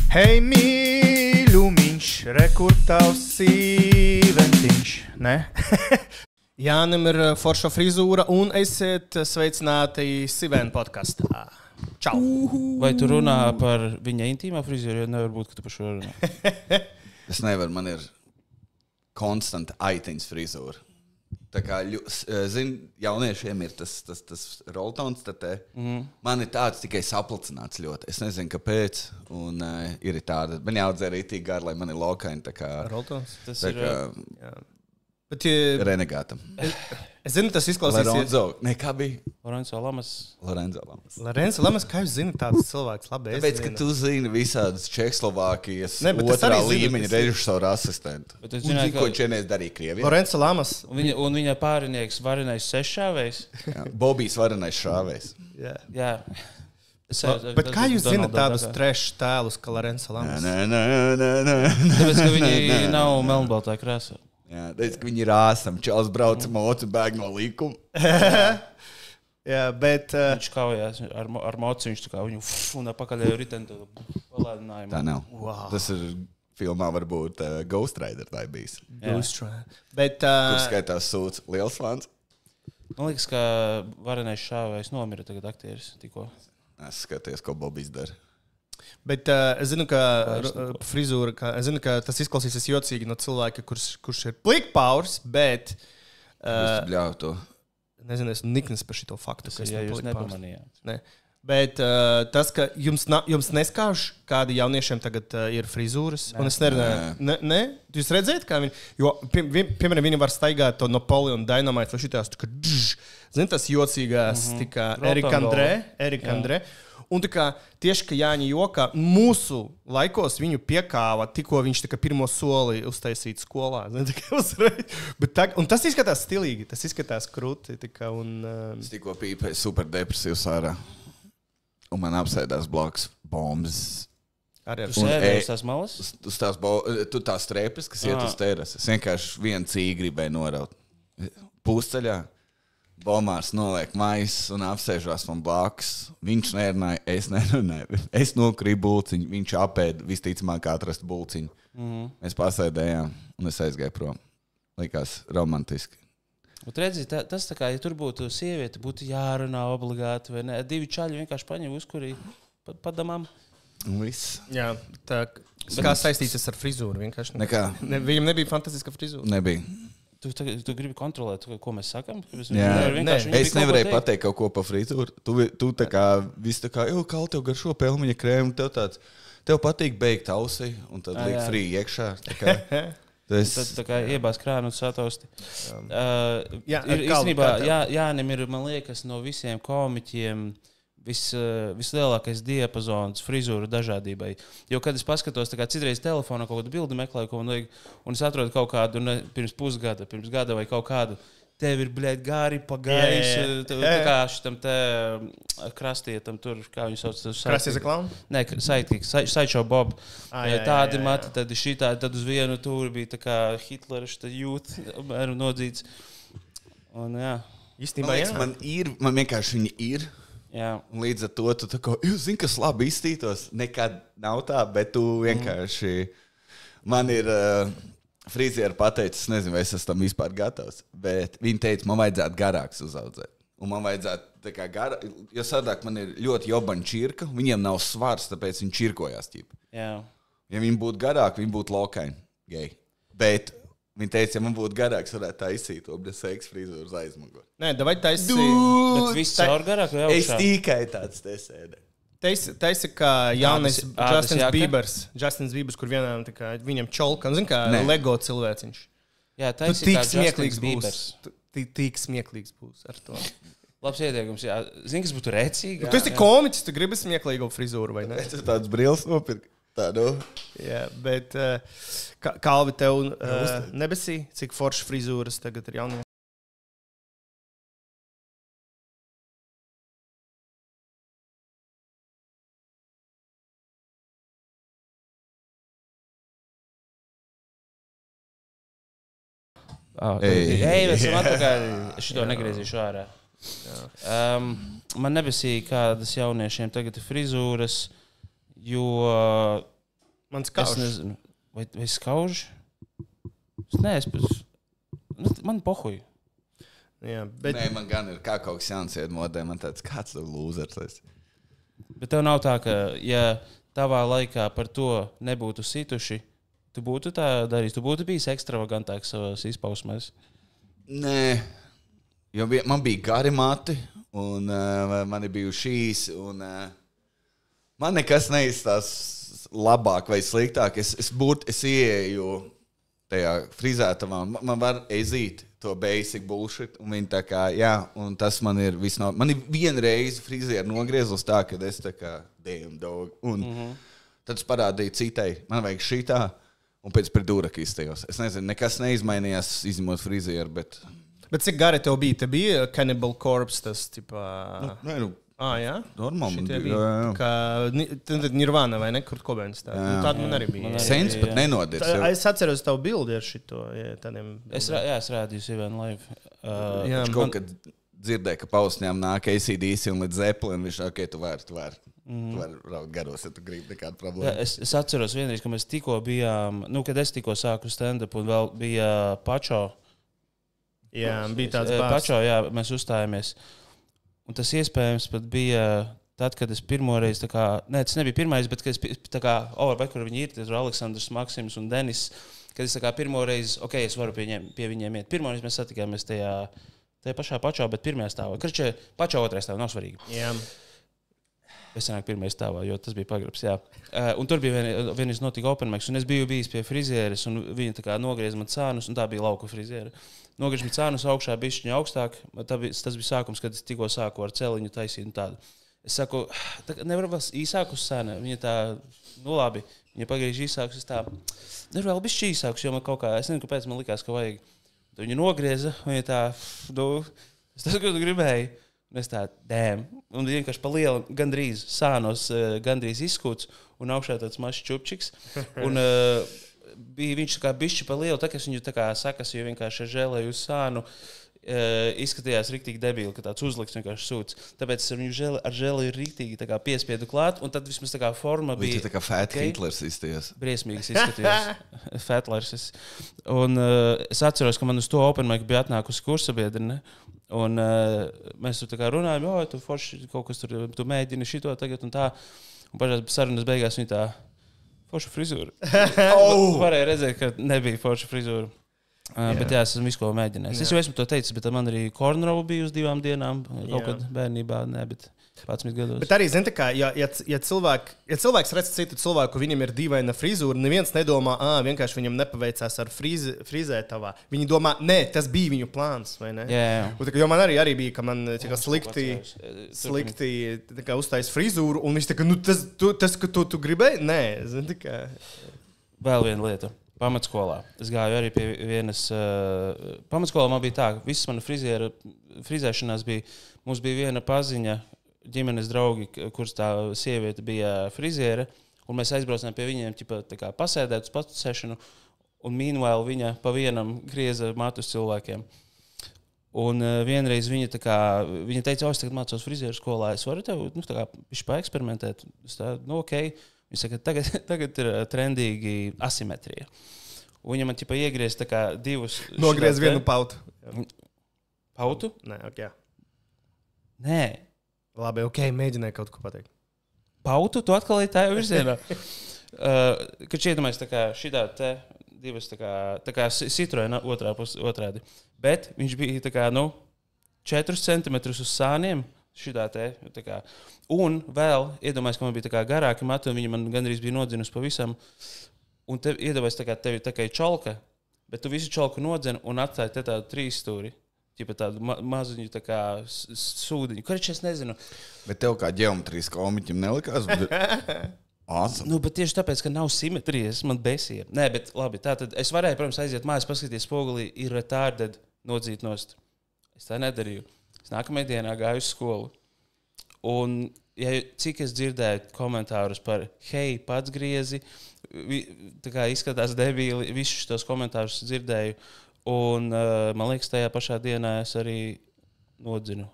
Hei, mīļumiņš, rekur tavs sīventiņš, ne? Jānim ir forša frizūra un esiet sveicināti Sīven podkastā. Čau! Vai tu runā par viņa intīmā frizūru, jo nevar būt, ka tu par šo runā? Es nevaru, man ir konstanta aitiņas frizūra. Tā kā, jauniešiem ir tas roltons, tad man ir tāds tikai saplicināts ļoti. Es nezinu, kāpēc, un ir tāda, man jāaudzē arī tik gari, lai man ir lokaini, tā kā... Roltons? Tas tā ir... kā, Bet, renegātam. Es zinu, tas izklausīsies... Lorenzo, ne, kā bija? Lorenzo Lamas. Lorenzo Lamas, kā jūs zināt tāds cilvēks? Labi, Tāpēc, ka tu zini visādas Čehoslovākijas Ne, bet es otrā arī zinu, līmeņa režisoru asistentu. Bet es Un zināju, zini, ko Čenēs darīja Krievijā? Lorenzo Lamas. Un viņa pārinieks varenais seššāvējs. Bobijs varenais šāvējs. Jā. Bet kā jūs zināt tādus trash tēlus, kā Lorenzo Lamas? Nē. Tāpēc, ka viņi nav melnbaltā krāsā. Jā, teic, ka viņi ir āsam. Čels brauca mocu, bēg no līkuma. Jā, bet... Viņš kaujās ar mocu, viņš tā kā viņu un pakaļēju riteni palēdinājumu. Tā nav. Wow. Tas ir filmā varbūt Ghost Rider tā ir bijis. Ghost Rider. Bet... Tur skaitās sūds liels fans. Man liekas, ka varenais šāvējs nomira tagad aktieris tikko. Es skaties, ko Bobijs dara. Bet es zinu, ka frizūra, es zinu, ka tas izklausīsies jocīgi no cilvēka, kurš ir plikpaurs, bet... Es bļauju to. Nezinu, esmu niknis par šito faktu, ka Ja esmu jūs plikpaurs. nepamanījāt. Ne. Bet tas, ka jums neskauž, kādi jauniešiem tagad ir frizūras, un es nerunāju, ne? Jūs redzēt, kā viņi, jo, piemēram, viņi var staigāt to Napoleon Dynamite vai šitās, tā kā, zin, tas jocīgās, tā kā Erika Andrē. Un tā kā tieši, ka Jāņa jokā, mūsu laikos viņu piekāva, tikko viņš tā kā pirmo soli uztaisīt skolā. Zin, tā kā uzreiz. Un tas izskatās stilīgi, tas izskatās krūti. Tā kā, un, Es tikko pīpēju super depresīvs ārā. Un man apsēdās blakus bombas. arī Tu sēdēji uz tās malas? Tu tās strēpes, kas iet uz terases. Es vienkārši vienu cīgu gribēju noraut. Pusceļā. Bomārs noliek maisus un apsēžās man blakus. Viņš nerunāja, es nerunāju. Es nokrīju bulciņu, viņš apēda visticamāk atrast bulciņu. Mēs pasēdējām un es aizgāju prom. Likās romantiski. Bet redzi, tas tā kā, ja tur būtu sieviete, būtu jārunā obligāti, vai ne? Divi čaļi vienkārši paņem uzkurī padamām. Un viss. Jā, tā kā saistīts ar frizūru vienkārši. Nekā. Viņam nebija fantastiska frizūra. Nebija. Tu gribi kontrolēt, ko mēs sakam? Es nevarēju pateikt kaut ko par frizūru. Tu tā kā, viss tā kā, kā tev gar šo pelmeņa krēmu, tev patīk beigt ausi, un tad liek frī iekšā. Tā kā iebās krānu un satausti. Jā, īstenībā, Jānim ir, man liekas, no visiem komiķiem vislielākais diapazons frizūra dažādībai. Jo, kad es paskatos, tā kā citreiz telefonā kaut kādu bildi meklēju, ko man vajag, un es atrodu kaut kādu pirms pusgada, pirms gada vai kaut kādu, tev ir, bļaļ, gari pagājis, tā kā šitam te krastietam tur, kā viņu sauc? Krasties klaunu? Nē, Sideshow Bob. Tādi mati, tad šitā, tad uz vienu tūri bija tā kā Hitlera šitā jūt, nodzīts. Un, jā. Īstenībā, jā. Man vienkārši viņi ir. Jā. Un līdz ar to tu tā kā, jūs zini, kas labi izstītos. Nekad nav tā, bet tu vienkārši... Man ir frizieri pateicis, es nezinu, vai es esmu tam vispār gatavs, bet viņi teica, man vajadzētu garāks uzaudzēt. Un man vajadzētu tā kā jo sadāk man ir ļoti jobaņa čirka, viņiem nav svars, tāpēc viņi čirkojās ķip. Jā. Ja viņi būtu garāki, viņi būtu lokaini, gei. Bet... Viņa teica, ja man būtu garāks, varētu taisīt to seks frizūru uz aizmuguri. Nē, davai taisi... Bet viss caur garāk vai augšā? Es tikai tāds te sēdē. Taisi kā jaunais Justins Biebers, kur vienam tā kā viņam čolka, zin kā Lego cilvēciņš. Jā, taisi kā Justins Biebers. Tik smieklīgs būs ar to. Labs ieteikums, jā. Zini, kas būtu rēcīgi? Tu esi komiķis, tu gribi smieklīgu frizūru, vai ne? Es tāds brīls nopirku. Tādu. Jā, bet Kalvi tev nebesī, cik forši frizūras tagad ir jaunie? Es atpakaļ, šito negriezīšu ārā. Man nebesīja, kādas jauniešiem tagad ir frizūras, jo Man skauž. Es nezinu, vai skauž? Man pohuj. Jā, bet... Nē, man gan ir kā kaut kas jauns iedmodē, man tāds kāds tu lūzers. Bet tev nav tā, ka, ja tavā laikā par to nebūtu situši, tu būtu tā darījis, tu būtu bijis ekstravagantāks savās izpausmēs? Nē, jo man bija gari mati, un man bija šīs, un man nekas neizstās labāk vai sliktāk. Es ieeju tajā frizētavā, man var ezīt to basic bullshit, un viņi tā kā, jā, un tas man ir viss nav. Man ir viena reize frizieri nogriezos tā, kad es tā kā, damn dog, un tad es parādīju citai, man vajag šitā, un pēc pridūraka iztajos. Es nezinu, nekas neizmainījās, izņemot frizieru, bet... Bet cik gari tev bija? Te bija Cannibal Corpse, tas, tipā... Jā? Normāli. Kā Nirvana vai ne? Kurt Cobains tā. Tāda man arī bija. Sens pat nenodies. Es atceros tavu bildi ar šito. Es rādīju Sīvēnu live. Viņš kaut kad dzirdēja, ka pausņām nāk AC/DC un līdz Zeppelin, viņš ok, tu vari raut garos, ja tu gribi nekādu problēmu. Es atceros vienreiz, ka mēs tikko bijām, kad es tikko sāku stand-up un vēl bija Pačo. Jā, bija tāds bārs. Pačo, jā, mēs uzstājāmies. Un tas iespējams pat bija tad, kad es pirmoreiz, tas nebija pirmais, bet kad es kur viņi ir, tas ir Aleksandrs, Maksims un Denis, kad es pirmoreiz, es varu pie viņiem iet. Pirmoreiz mēs satikāmies tajā pašā Pačā, bet pirmajā stāvā. Karčē, Pačā otrajā stāvā, nav svarīgi. Jā. Es sanāku pirmajā stāvā, jo tas bija pagrabs, jā. Un tur bija vienreiz notika open mics, un es biju bijis pie frizieres, un viņa nogriez man cānus, un tā bija lauka friziera. Nogriež man cānus augšā, bišķiņa augstāk. Tas bija sākums, kad es tikko sāku ar celiņu taisīt un tādu. Es saku, nevar vēl īsāk uz sēna. Viņa tā, labi, viņa pagriež īsākus, es tā, nevar vēl bišķi īsākus, jo man kaut kā, es nezinu, kāpēc man likās, ka vajag. Tad viņa nogrieza, viņa tā, es tas, ko tu gribēji. Un es tā, damn. Un vienkārši pa lielu, gandrīz sānos, gandrīz izskūts, un augšā tāds mašs čupčiks. Un bija viņš tā kā bišķi pa lielu, tā, ka es viņu tā kā sakas, jo vienkārši ar žēlēju uz sānu izskatījās riktīgi debili, ka tāds uzliks vienkārši sūds. Tāpēc es ar viņu ar žēlēju riktīgi tā kā piespiedu klāt, un tad vismaz tā kā forma bija... Viņš tā kā Fat Hitlers izties. Briesmīgs izskatījās. Fatlers. Un es atceros, ka man uz to open mic bija atnākusi kursabiedrine, un mēs tur tā kā runājam, tu forši kaut kas tur, tu mēģini šito tagad un tā, un pašās sarunas beigās viņa tā... Forša frizūra. Varēja redzēt, ka nebija forša frizūra. Bet jā, es esmu visu ko mēģinājis. Es jau esmu to teicis, bet man arī cornrow bija uz 2 dienām. Kaut kad bērnībā, bet 11 gados. Bet arī, zini, kā, ja cilvēks redz citu cilvēku, viņam ir dīvaina frizūra, neviens nedomā, vienkārši viņam nepaveicās ar frizētavā. Viņi domā, nē, tas bija viņu plāns, vai ne? Jā. Jo man arī bija, ka man slikti uztais frizūru, un viņš tā kā, tas, ka tu gribēji? Nē, zini, kā. Vēl viena lieta. Pamatskolā. Es gāju arī pie vienas... Pamatskolā man bija tā, ka visas mana frizēšanās bija... Mums bija viena paziņa, ģimenes draugi, kuras tā sieviete bija friziere, un mēs aizbraucām pie viņiem, tā kā pasēdēt uz pasēšanu, un meanwhile viņa pa vienam grieza matus cilvēkiem. Un vienreiz viņa teica, es tagad mācos frizieru skolā, es varu tev tā kā paeksperimentēt. Es tā, ok. Viņš saka, tagad ir trendīgi asimetrija. Un viņa man iegriez tā kā divus... Nogriez vienu pautu. Pautu? Nē, ok. Nē. Labi, ok, mēģināju kaut ko pateikt. Pautu? Tu atkal ir tajā virzienā. Kad iedomājies tā kā šitā te divas tā kā Citroena otrādi. Bet viņš bija tā kā, 4 centimetrus uz sāniem. Šitā te, tā kā. Un vēl, iedomājies, ka man bija tā kā garāki mati, un viņa man gandrīz bija nodzinusi pavisam. Un iedomājies, tā kā tev ir tā kā čolka, bet tu visu čolku nodzeni un atstāji te tādu 3 stūri. Tādu maziņu tā kā sūdiņu. Kurš es nezinu. Bet tev kā ģeometrijas komiķim nelikās? Awesome. Bet tieši tāpēc, ka nav simetrijas, man besīja. Nē, bet labi, tātad es varēju, protams, aiziet mājās, paskatīties spogulī, ir retarded nodzīt nost. Es tā nedarīju. Es nākamajā dienā gāju uz skolu. Un cik es dzirdēju komentārus par hei, pats griezi, tā kā izskatās debīli, visus šos komentārus dzirdēju. Un man liekas, tajā pašā dienā es arī nodzinu.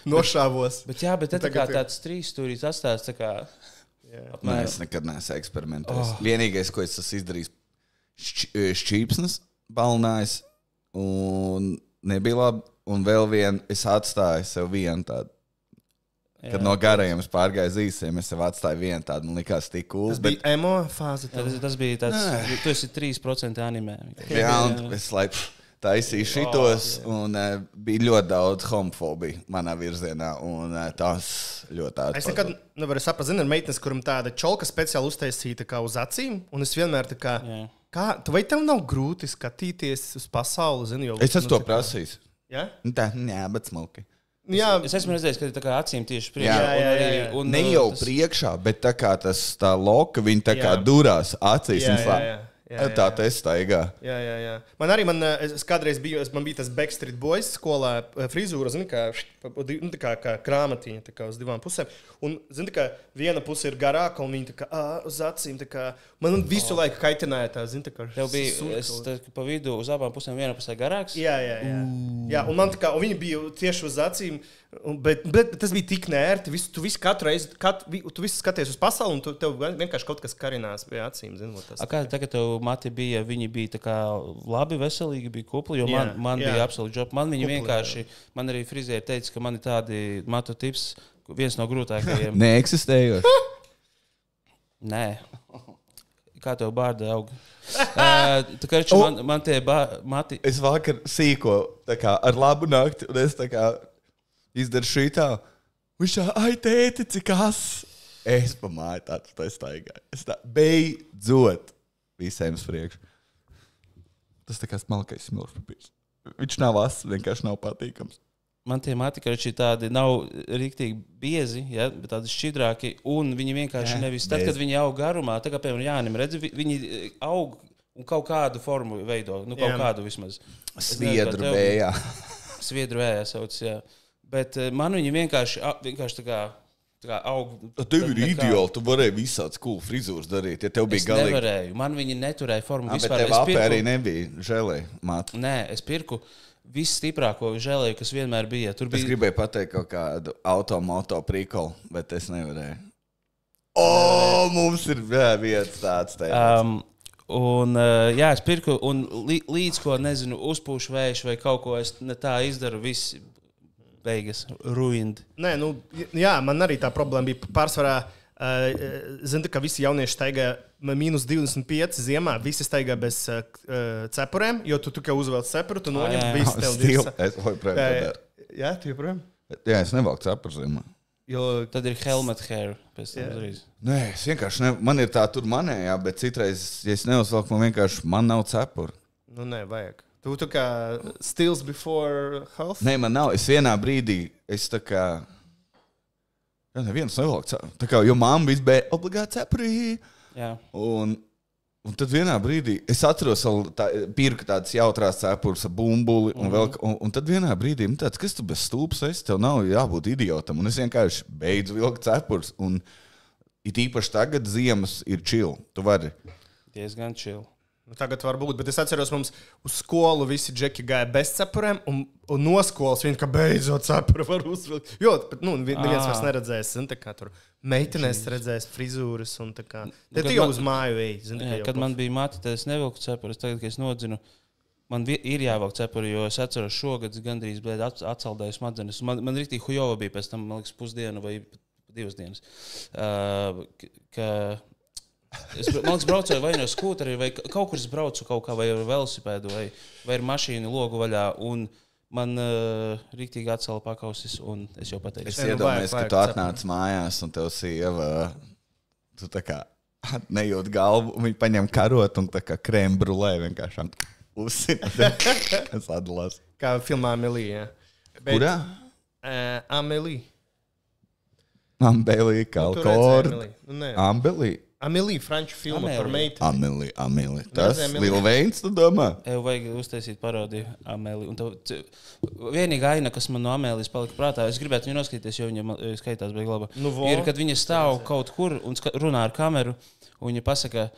Nošāvos. Bet jā, bet tā kā tāds 3 stūrīts atstās tā kā... Nē, es nekad neesmu eksperimentējis. Vienīgais, ko es esmu izdarījis, šķīpsnes balinājis, un nebija labi. Un vēl es atstāju sev vienu tādu. Kad no garajiem es pārgāju zīsiem, es sev atstāju vienu tādu, man likās tik cool. Tas bija emo fāze. Tas bija tāds, tu esi 3% animē. Jā, un es taisīju šitos, un bija ļoti daudz homofobija manā virzienā, un tās ļoti ātri. Es nekad nevaru saprast, zinu, ir meitnes, kuram tāda čolka speciāli uztaisīta kā uz acīm, un es vienmēr tā kā, vai tev nav grūti skatīties uz pasauli, zinu, jo... Es esmu to prasījis. Ja? Tā, jā, bet smalki. Jā. Es esmu redzējis, ka tā kā acīm tieši priekšā. Jā. Un, ne jau priekšā, bet tā kā tā loka, viņa tā kā durās acīs. Tā tas staigā. Jā. Man kādreiz man bija tas Backstreet Boys skolā frizūra, zini, kā krāmatiņa, tā kā uz divām pusēm. Un, zini, kā viena puse ir garāka, un viņa tā kā uz acīm, tā kā man visu laiku kaitināja tā, zini, tā kā... Tev bija, pa vidu uz abām pusēm viena pusē garāks? Jā. Un man tā kā, un viņa bija tieši uz acīm, bet tas bija tik nērti, tu visu katru reizi, tu visu skaties uz pasauli, un tev vienkārši kaut kas karinās pie acīm, zini, tas. Kā tagad tev mati bija, viņi bija tā kā labi, veselīgi, bija kupli, jo man bija absolūti job. Man viņi vienkārši, man arī frizieri teica, ka man ir tādi matu tips, viens no grūtākajiem. Neeksistējoši? Nē. Kā tev bārda aug? Tā kā man tie mati... Es vakar sīko, tā kā ar labu nakti, un es tā kā izdaru šitā. Viņš tā, ai tēti, cik as? Es pamāju tāds, tā staigāju. Es tā, beidzot, visiem uz priekšu. Tas tā kā smalkais smilšu papīrs. Viņš nav as, vienkārši nav patīkams. Man tie matikarči tādi nav riktīgi biezi, ja, bet tādi šķidrāki, un viņi vienkārši nevis... Tad, kad viņi aug garumā, tā kā piemēram Jānim redzi, viņi aug un kaut kādu formu veido, kaut kādu vismaz. Sviedru vējā. Sviedru vējā sauc, jā. Bet man viņi vienkārši tā kā aug... Tev ir ideāli, tu varēji visāds cool frizūras darīt, ja tev bija galīgi... Es nevarēju, man viņi neturēja formu vispār. Bet tev apē arī nebija žēlē, māt. Nē, es pirku visstiprāko žēlēju, kas vienmēr bija. Es gribēju pateikt kaut kādu automoto prikolu, bet es nevarēju. Mums ir vietas tāds teicis. Es pirku, un līdz ko, nezinu, uzpūšu vējš vai kaut ko es ne tā izdaru, viss beigas ruined. Nē, man arī tā problēma bija pārsvarā. Zini, ka visi jaunieši staigā -25 ziemā, visi staigā bez cepurēm, jo tu tikai uzvelc cepuru, tu noņem visu tev dirsa. Es joprojām tā daru. Jā, tu joprojām? Jā, es nevalku cepuru ziemā. Tad ir helmet hair pēc tam uzreiz. Nē, es vienkārši man ir tā tur manējā, bet citreiz, ja es neuzvelku, man nav cepuru. Nē, vajag. Tu kā stils before health? Nē, man nav. Es vienā brīdī, tā kā... Jā, neviens nevalk cepuri. Tā kā, jo mamma viss bija obligāti cepurī. Jā. Un tad vienā brīdī, es atceros, pirku tādas jautrās cepures ar bumbuli, un tad vienā brīdī, tāds, kas tu bez stūpas esi, tev nav jābūt idiotam. Un es vienkārši beidzu vilkt cepures, un it īpaši tagad ziemas ir chill. Tu vari. Diezgan chill. Tagad var būt, bet es atceros, mums uz skolu visi džeki gāja bez cepurēm, un no skolas viņi kā beidzot cepuri var uzvilkt. Jo, neviens vairs neredzēs, tā kā tur meitenēs redzēs frizūras un tā kā. Te tu jau uz māju ej. Kad man bija mati, tad es nevilku cepuri, tagad, kad es nodzinu, man ir jāvilk cepuri, jo es atceros šogad gandrīz atsaldēju smadzenes. Man rīktīgi hujova bija pēc tam, man liekas, pusdienu vai 2 dienas. Man liekas, braucu vai no skūteri, vai kaut kur es braucu kaut kā, vai ar velosipēdu, vai ar mašīnu logu vaļā, un man riktīgi atcēla pakausis, un es jau pateicu. Es iedomājos, ka tu atnāc mājās, un tev sieva, tu tā kā nejūt galvu, un viņi paņem karot, un tā kā krēm brulē vienkārši uzsina, kas atdalās. Kā filmā Amelija. Kurā? Amelija. Amelija, Kalkord. Amelija. Amelija, franču filma par meiteni. Amelija. Tas Lil Veins, tu domā? Tev vajag uztaisīt parodiju Ameliju. Vienīgā aina, kas man no Amelijas palika prātā, es gribētu viņu noskatīties, jo viņa skaitās beigu laba. Ir, kad viņa stāv kaut kur un runā ar kameru, un viņa pasaka,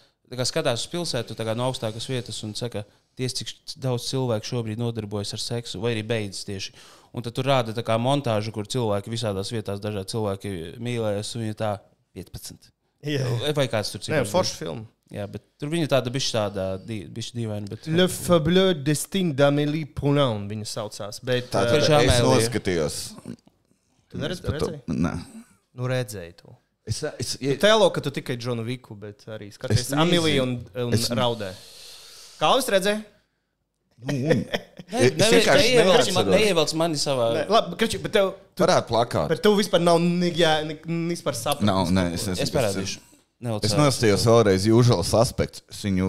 skatās uz pilsētu no augstākas vietas un saka, cik daudz cilvēku šobrīd nodarbojas ar seksu, vai arī beidzas tieši. Un tad tur rāda tā kā montāžu, kur cilvēki visādās vietās, dažādi cilvēki mīlējas, un viņa tā 15. Vai kāds tur Nē, forša filma. Jā, bet tur viņa tāda bišķi dīvaina. Bet... Le Fabuleux Destin d'Amélie Poulain viņa saucās. Bet, Tātad es noskatījos. Tu neredzēji? Nē. Nu, redzēju to. Es tēlo, ka tu tikai Džonu Viku, bet arī skaties Amiliju un raudē. Kā jūs redzēji? Neievelc mani savā... Labi, Kriči, bet tev... Parād plakātu. Bet tev vispār nav vispār saprast. Nav, nē, es parādīšu. Es nostājos vēlreiz Usual Suspects. Viņu...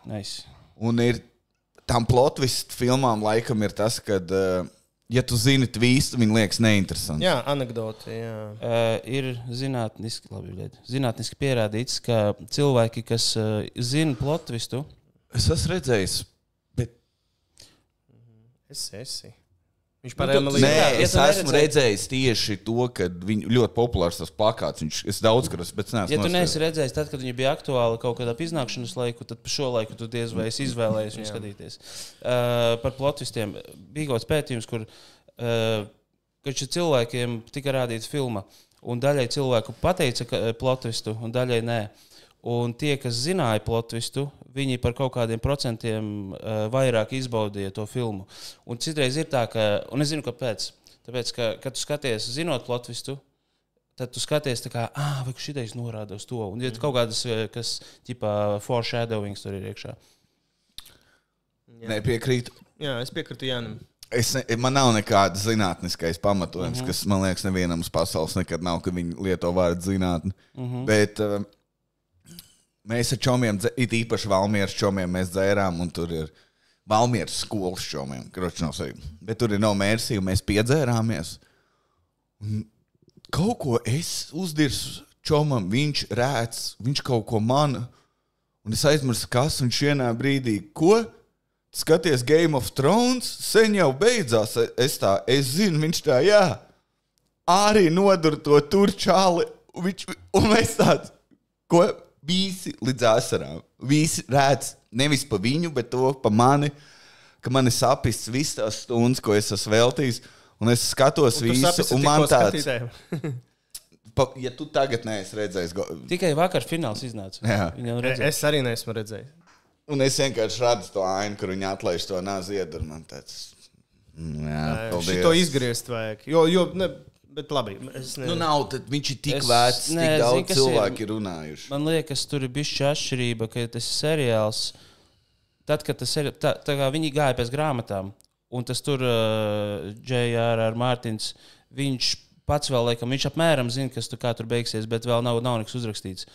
Nice. Un ir tam plot twist filmām laikam ir tas, kad, ja tu zini twistu, viņi liekas neinteresanti. Jā, anekdoti, jā. Ir zinātniski pierādīts, ka cilvēki, kas zina plot twistu... Es esmu redzējis, bet... Esi. Viņš Nē, es esmu redzējis tieši to, ka viņi ļoti populārs tas plakāts. Es daudz karas, bet neesmu. Ja tu neesi redzējis, tad, kad viņi bija aktuāli kaut kādā iznākšanas laiku, tad pa šo laiku tu diez vai esi izvēlējies viņu skatīties. Par plotistiem bija kaut kāds pētījums, kur cilvēkiem tika rādīta filma, un daļai cilvēku pateica plotistu, un daļai nē. Un tie, kas zināja plotvistu, viņi par kaut kādiem procentiem vairāk izbaudīja to filmu. Un citreiz ir tā, ka, un es zinu, kāpēc. Tāpēc, ka, kad tu skaties zinot plotvistu, tad tu skaties tā kā, vai šitais norāda uz to. Un ir kaut kādas, kas, ķipā, foreshadowings tur ir iekšā. Nepiekrītu. Jā, es piekrītu Jānim. Man nav nekāda zinātniskais pamatojums, kas, man liekas, nevienam uz pasaules nekad nav, ka viņi lieto vārdu zinātni. Bet... Mēs ar čomiem, it īpaši Valmieras čomiem, mēs dzērām, un tur ir Valmieras skolas čomiem. Bet tur ir no mērsī, un mēs piedzērāmies. Un kaut ko es uzdirsu čomam, viņš rēc, viņš kaut ko mana, un es aizmirsu, kas, un šienā brīdī, ko? Skaties Game of Thrones, sen jau beidzās, es zinu, viņš tā, jā, arī nodur to tur čāli, un mēs tāds, ko? Visi līdz asarām. Visi redz nevis pa viņu, bet to pa mani, ka man ir sapis visas tās stundas, ko es esmu veltījis, un es skatos un visu, un man tāds... Ja tu tagad neesi redzējis... Tikai vakar fināls iznāca. Es arī neesmu redzējis. Un es vienkārši redzu to ainu, kur viņi atlaiž to nāziedu, un man tāds... Jā, paldies. Šito izgriezt vajag. Jo bet labi. Nav, tad viņš ir tik vecs, tik daudz cilvēki ir runājuši. Man liekas, tur ir bišķi atšķirība, ka tas ir seriāls. Tad, kad tas ir, tā kā viņi gāja pēc grāmatām, un tas tur J.R.R. Martins, viņš pats vēl, laikam, viņš apmēram zina, kā tur beigsies, bet vēl nav nekas uzrakstīts.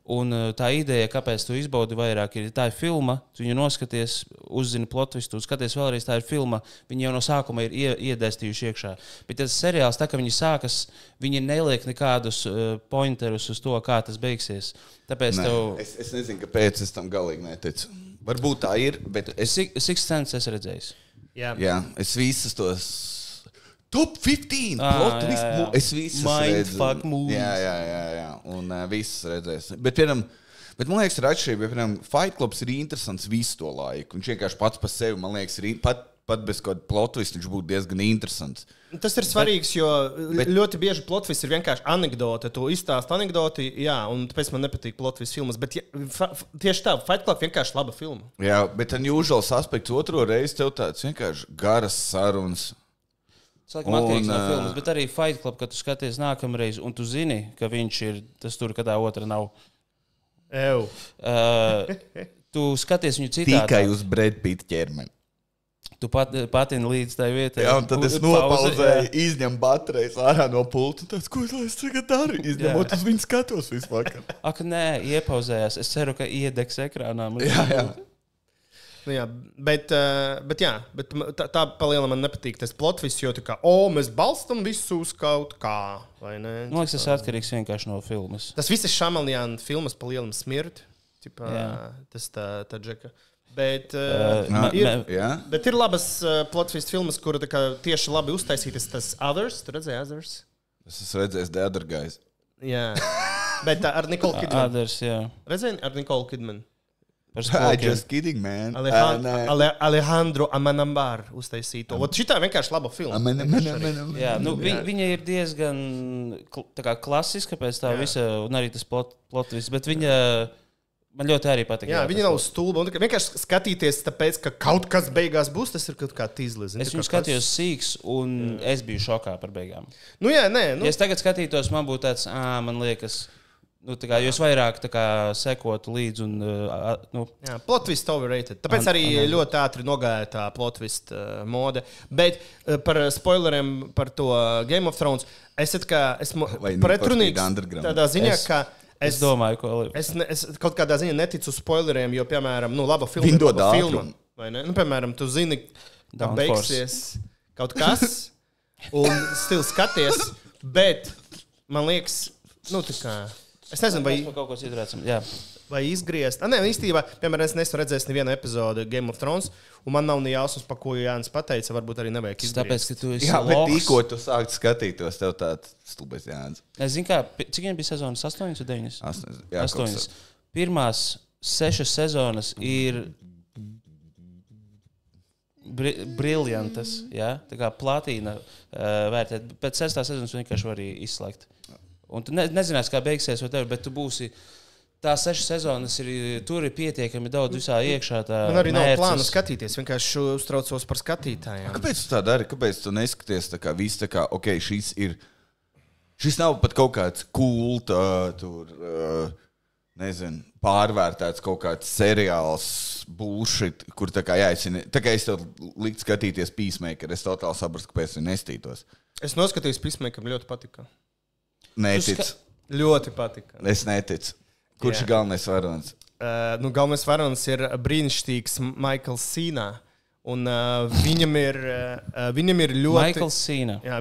Un tā ideja, kāpēc tu izbaudi vairāk, ir tā ir filma, tu viņu noskaties, uzzini plotvistu, tu skaties vēlreiz, tā ir filma, viņi jau no sākuma ir iedēstījuši iekšā. Bet tas seriāls, tā kā viņi sākas, viņi neliek nekādus pointerus uz to, kā tas beigsies. Tāpēc es nezinu, kāpēc es tam galīgi neticu. Varbūt tā ir, bet Sixth Sense es redzējis. Jā, es visas tos... Top 15! Es visus Mindfuck movies. Jā. Un visus redzēs. Bet man liekas, ir atšķirība. Piemēram, Fight Clubs ir interesants visu to laiku. Viņš vienkārši pats par sevi, man liekas, ir pat bez kāda plot twist, viņš būtu diezgan interesants. Tas ir svarīgs, jo ļoti bieži plot twist ir vienkārši anekdote. Tu izstāsti anekdoti, jā, un tāpēc man nepatīk plot twist filmas. Bet tieši tā, Fight Club vienkārši laba filma. Jā, bet Unusual Suspects otro reizi tev tāds vienkārši garas sarunas. Sākam atkarīgs no filmas, bet arī Fight Club, kad tu skaties nākamreiz, un tu zini, ka viņš ir tas tur, kad tā otra nav. Tu skaties viņu citādi. Tikai uz Brad Pitt ķermeni. Tu patini līdz tai vietai. Jā, un tad es nopauzēju, izņem baterijas ārā no pulta, un tāds, ko es tagad daru? Izņemot uz viņu skatos visu vakaru. Ak, nē, iepauzējās. Es ceru, ka iedegs ekrānā. Jā. Nu jā, bet tā paliela man nepatīk tas plotvis, jo tā kā, mēs balstam visu uz kaut kā, vai ne? Man liekas, tas atkarīgs vienkārši no filmas. Tas viss ir Šamaljāna filmas palielam smirt, tas tā džeka. Bet ir labas plotvis filmas, kura tā kā tieši labi uztaisītas, tas Others, tu redzēji Others? Es esmu redzējis The Other Guys. Jā, bet ar Nicole Kidman. Others, jā. Redzēji ar Nicole Kidman? Par spokiem. Just kidding, man. Alejandro Amenambar uztaisīja to. Šitā vienkārši laba filma. Jā, nu, viņa ir diezgan tā kā klasiska pēc tā visa, un arī tas plot twist, bet viņa man ļoti arī patīk. Jā, viņa nav stulba. Vienkārši skatīties, tāpēc, ka kaut kas beigās būs, tas ir kaut kā tīzlis. Es viņu skatījos sīks, un es biju šokā par beigām. Nu jā, nē. Nu. Ja es tagad skatītos, man būtu tāds, man liekas, nu, tā kā jūs vairāk tā kā sekotu līdzi un, nu. Jā, plot twist overrated. Tāpēc arī ļoti ātri nogāja tā plot twist mode. Bet par spoileriem par to Game of Thrones, es esmu pretrunīgs tādā ziņā, ka Es domāju, ko es kaut kādā ziņā neticu spoileriem, jo, piemēram, laba filma ir laba filma. Vai ne? Nu, piemēram, tu zini, ka beigsies kaut kas, un stils skaties, bet man liekas, nu, tā kā, es nezinu, vai izgriezt. Nē, īstenībā, piemēram, es neesmu redzējis nevienu epizodi Game of Thrones, un man nav ne jausmas, par ko Jānis pateica, varbūt arī nevajag izgriezt. Tāpēc, ka tu esi loks. Bet tikko tu sākti skatītos, tev tāds stulbais Jānis. Es zinu, kā, cik viņam bija sezonas? 8 vai 9? 8. Pirmās 6 sezonas ir briljantas, jā? Tā kā platīna vērtēt. Pēc 6. sezonas vienkārši var arī izslēgt. Un tu nezināsi, kā beigsies vai tev, bet tu būsi... Tās 6 sezonas tur ir pietiekami daudz visā iekšā. Man arī nav plāna skatīties, vienkārši uztraucos par skatītājiem. Kāpēc tu tā dari? Kāpēc tu neskaties tā kā viss tā kā, ok, šis nav pat kaut kāds kulta, tur, nezinu, pārvērtēts kaut kāds seriāls bullshit, kur tā kā jāicina. Tā kā es tev likt skatīties Peacemaker, es totāli saprastu, kāpēc viņi nestītos. Es noskatījos Peacemaker, ļoti patika. Neticu. Ļoti patika. Es neticu. Kurš ir galvenais varonis? Galvenais varonis ir brīnišķīgs Michaels Cīnā. Un viņam ir ļoti... Michaels Cīnā. Jā,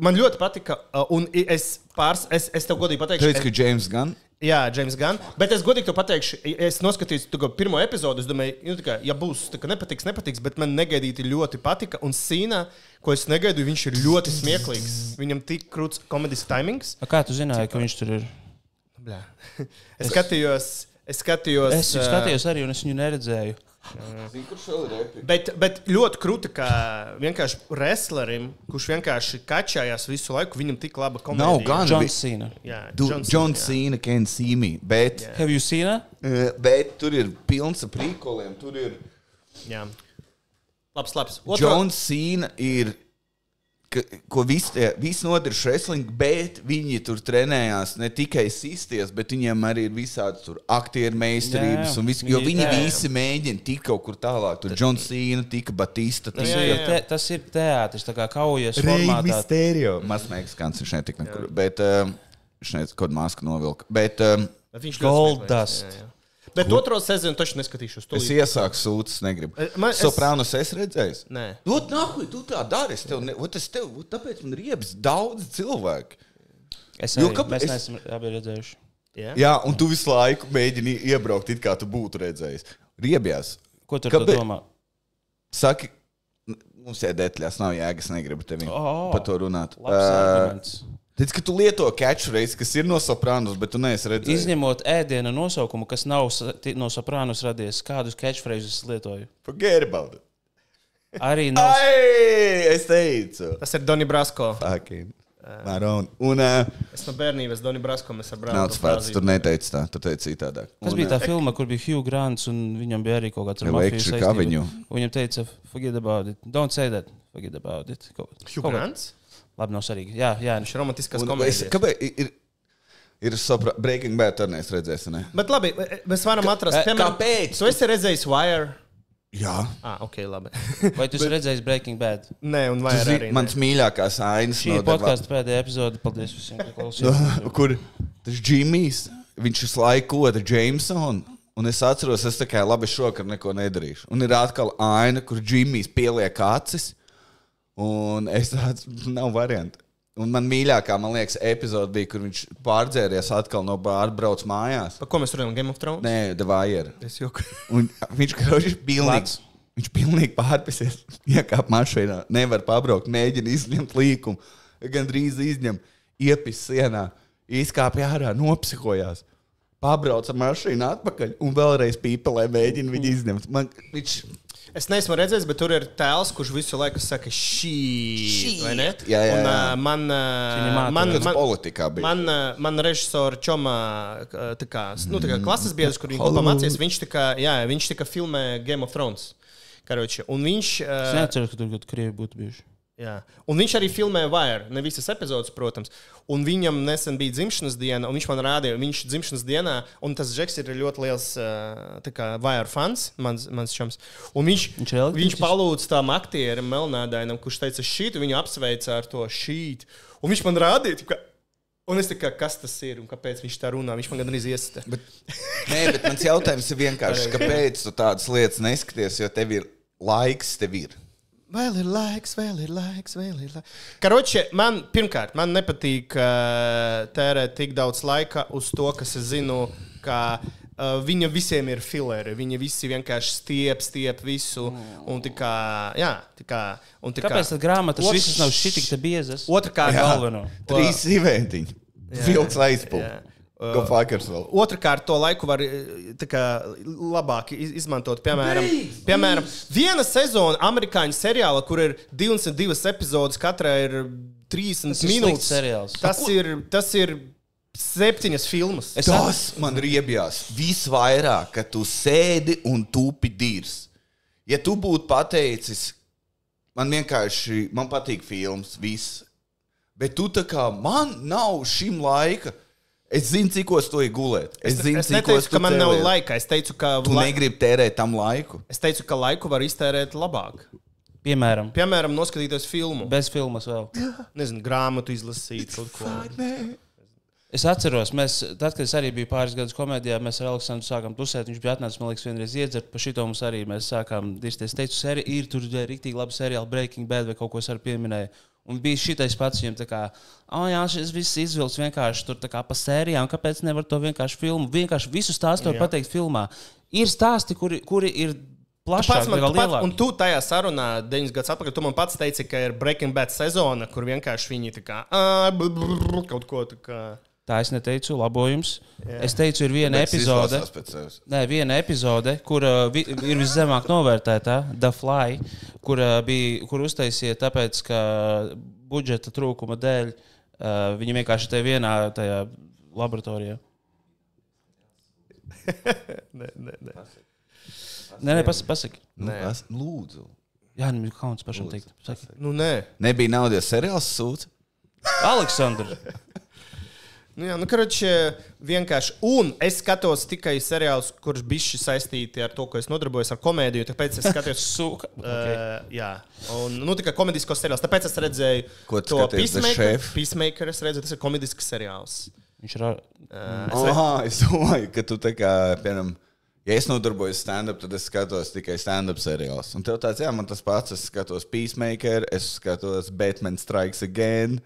man ļoti patika. Un es tev godīgi pateikšu... Tu teici, ka James Gunn? Jā, James Gunn. Bet es godīgi tev pateikšu, es noskatījos pirmo epizodu, es domāju, ja būs nepatiks, bet man negaidīti ļoti patika. Un Cīnā, ko es negaidu, viņš ir ļoti smieklīgs. Viņam tik krūts komedijas timings. Kā tu zināji, ka viņš tur ir? Bļā. Es skatījos. Es skatījos arī, un es viņu neredzēju. Bet ļoti krūti, ka vienkārši wrestlerim, kurš vienkārši kačājās visu laiku, viņam tik laba komēdija. Nav gan. John Cena. John Cena can see me. Bet, have you seen it? Bet tur ir pilns ar prīkoliem. Tur ir... Jā. Labs. John Cena ir... Ko visi nodarš wrestling, bet viņi tur trenējās ne tikai sisties, bet viņiem arī ir visādi tur aktieru meistarības, jo viņi visi mēģina tikt kaut kur tālāk. Tur John Cena, tika Batista. Tas ir teātris, tā kā kaujas Rey formātā. Mysterio. Mazmēkskans viņš netika nekur, bet viņš netika kaut masku novilka. Bet Goldust. Bet otro sezonu taču neskatīšos. Es iesāku sūtas, negribu. Soprānus es redzēju? Nē. Nahuj, tu tā dari. Tāpēc man riebas daudz cilvēku. Mēs neesam abi redzējuši. Jā, un tu visu laiku mēģini iebraukt, it kā tu būtu redzējis. Riebjās. Ko tu domā? Saki, mums detaļās nav jēgas, negribu tevi par to runāt. Labs arguments. Tic, ka tu lieto catchphrase, kas ir no Sopranos, bet tu neesi redzējis. Izņemot ēdiena nosaukumu, kas nav no Sopranos radies, kādus catchphrases lietoju? Forget about it. Arī nav. Es teicu. Tas ir Doni Brasco. Fucking. Maron. Es no bērnības Doni Brasco mēs ar brāli. Nav tas vārds, tur neteici tā, tu teici citādāk. Kas bija tā filma, kur bija Hugh Grants un viņam bija arī kaut kāds ar mafiju saistību. Viņam teica, forget about it. Don't say that. Forget about it. Hugh Grants? Labi, nav svarīgi. Jā. Viņš ir romantiskas komēdijas. Kāpēc ir Breaking Bad, tur neesi redzējis, ne? Bet labi, mēs varam atrast. Kāpēc? Tu esi redzējis Wire? Jā. Ok, labi. Vai tu esi redzējis Breaking Bad? Nē, un Wire arī. Mans mīļākās ainas. Šī ir podkāsta pēdējā epizode. Paldies visiem, ka klausījāties. Kur tas Jimmijs, viņš visu laiku koda Jamesonu. Un es atceros, es tā kā labi šokar neko nedarīšu. Un ir atkal aina, kur Jimmijs pieliek acis. Un es tāds, nav varianti. Un man mīļākā, man liekas, epizode bija, kur viņš pārdzēries atkal no bāra, brauc mājās. Par ko mēs runājam? Game of Thrones? Nē, The Wire. Es joku. Un viņš pilnīgi pārpisies, iekāp mašīnā, nevar pabraukt, mēģina izņemt līkumu, gandrīz izņem, iepis sienā, izkāpja ārā, nopsihojās. pabrauc ar mašīnu atpakaļ un vēlreiz pīpelē mēģina viņu izņemt. Es neesmu redzējis, bet tur ir tēls, kurš visu laiku saka šī, vai ne? Jā. Un politikā bija. Man režisora Čomā, tā kā klases biedrs, kur viņi kopā mācījās, viņš filmē Game of Thrones. Karoči, un viņš... Es neatceros, ka tur kaut Krievi būtu bijuši. Jā. Un viņš arī filmē Wire, ne visas epizodes, protams. Un viņam nesen bija dzimšanas diena, un viņš man rādīja, viņš dzimšanas dienā, un tas Džeks ir ļoti liels Wire fans, mans čoms. Un viņš palūdz tām aktierim melnādainam, kurš teica šīt, viņu apsveica ar to šīt. Un viņš man rādīja, un es kā, kas tas ir un kāpēc viņš tā runā, viņš man gan arī iesita. Bet mans jautājums ir vienkārši, kāpēc tu tādas lietas neskaties, jo tev ir laiks, Vēl ir laiks. Karoči, man nepatīk tērēt tik daudz laika uz to, kas es zinu, ka viņa visiem ir fileri. Viņi visi vienkārši stiep visu. Un kāpēc tad grāmatas visas nav šitik te biezas? Otrkārt, galveno. 3 eventiņi. Vilks aizpūl. Otrakārt, to laiku var labāk izmantot. Piemēram, viena sezona amerikāņu seriāla, kur ir 22 epizodes, katrai ir 30 minūtes. Tas ir 7 filmas. Tas man riebjās visvairāk, ka tu sēdi un tupi dirs. Ja tu būtu pateicis, man patīk filmas, viss. Bet tu tā kā, man nav šim laika. Es zinu, cikos to ir gulēt. Es neteicu, ka man nav laika. Es teicu, ka... Tu negribi tērēt tam laiku. Es teicu, ka laiku var iztērēt labāk. Piemēram, noskatīties filmu. Bez filmas vēl. Nezinu, grāmatu izlasīt. Es atceros, tad, kad es arī biju pāris gadus komēdijā, mēs ar Aleksandru sākām tusēt. Viņš bija atnācis, man liekas, vienreiz iedzert. Pa šito mums arī mēs sākām dirsties. Es teicu, ir tur riktīgi labi seriāli, Breaking Bad vai kaut ko es arī pieminēju. Un bija šitais pats viņam tā kā, šis viss izvilks vienkārši tur tā kā pa sērijām, kāpēc nevar to vienkārši filmu? Vienkārši visu stāstu var pateikt filmā. Ir stāsti, kuri ir plašāk, lielāk. Un tu tajā sarunā 9 gadus atpakaļ, tu man pats teici, ka ir Breaking Bad sezona, kur vienkārši viņi tā kā, kaut ko tā kā... Tā es neteicu, labojums. Jā. Es teicu, ir viena epizode, kur ir viszemāk novērtētā, The Fly, kur uztaisīja tāpēc, ka budžeta trūkuma dēļ viņi vienkārši te vienā tajā laboratorijā. Nē, pasaki. Lūdzu. Jā, ir kauns pašam teikt. Saki. Nē. Nebija naudas seriāls sūds? Aleksandr. Karoči, vienkārši. Un es skatos tikai seriālus, kurš bišķi saistīti ar to, ko es nodarbojos ar komēdiju. Tāpēc es skatos jā. Un, tikai komēdiskos seriālus. Tāpēc es redzēju to Peacemaker. Es redzēju, tas ir komēdisks seriāls. Viņš ir... Es domāju, ka tu tā kā, piemēram, ja es nodarbojos stand-up, tad es skatos tikai stand-up seriālus. Un tev tāds, man tas pats, es skatos Peacemaker, es skatos Batman Strikes Again,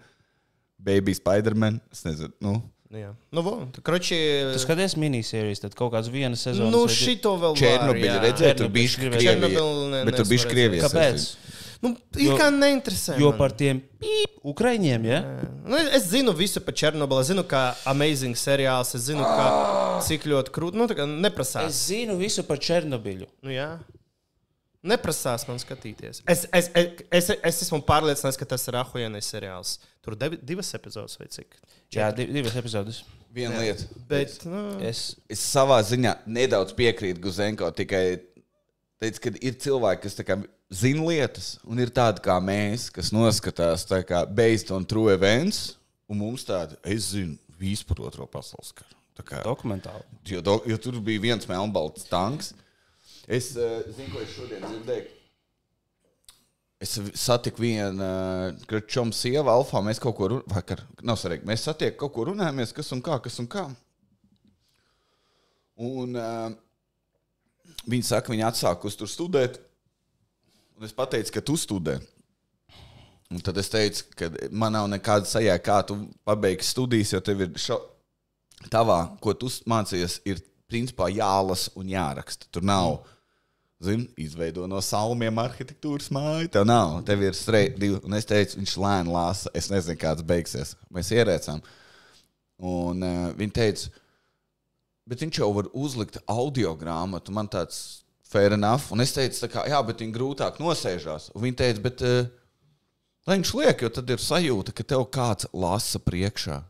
Baby Spider-Man, es nezinu, Jā. Kroči... Tu skaties minisērijas, tad kaut kāds viena sezona. Šito vēl Černobiļu redzēju, tur bišķi Krievija. Bet tur bišķi Krievijas. Kāpēc? Ir kā neinteresē. Jo par tiem Ukraiņiem, ja? Es zinu visu par Černobilu, es zinu, kā amazing seriāls, es zinu, kā cik ļoti krūt, neprasās. Es zinu visu par Černobiļu. Jā. Neprasās man skatīties. Es esmu pārliecināts, ka tas ir ahuienais seriāls. Tur 2 epizodes vai cik? Jā, 2 epizodes. Viena lieta. Bet, es savā ziņā nedaudz piekrītu Guzenko, tikai teicu, ka ir cilvēki, kas tā kā zina lietas, un ir tādi kā mēs, kas noskatās tā kā based on true events, un mums tādi, es zinu, visu par 2. pasaules karu. Dokumentāli. Jo tur bija viens melnbalts tanks. Es zinu, ko es šodien dzirdēju. Es satiku vienu Čomu sievu, Alfā, mēs kaut ko mēs satiek kaut ko runājamies, kas un kā. Un viņi saka, viņi atsākus tur studēt, un es pateicu, ka tu studē. Un tad es teicu, ka man nav nekāda sajā, kā tu pabeigsi studijas, jo tev ir tavā, ko tu mācījies, ir principā jālas un jāraksta. Tur nav... izveido no salmiem arhitektūras māju. Tev nav. Tev ir un es teicu, viņš lēni lāsa. Es nezinu, kāds beigsies. Mēs ierēcām. Un viņi teica, bet viņš jau var uzlikt audio grāmatu. Man tāds fair enough. Un es teicu, tā kā, jā, bet viņi grūtāk nosēžās. Un viņi teica, bet lai viņš liek, jo tad ir sajūta, ka tev kāds lasa priekšā.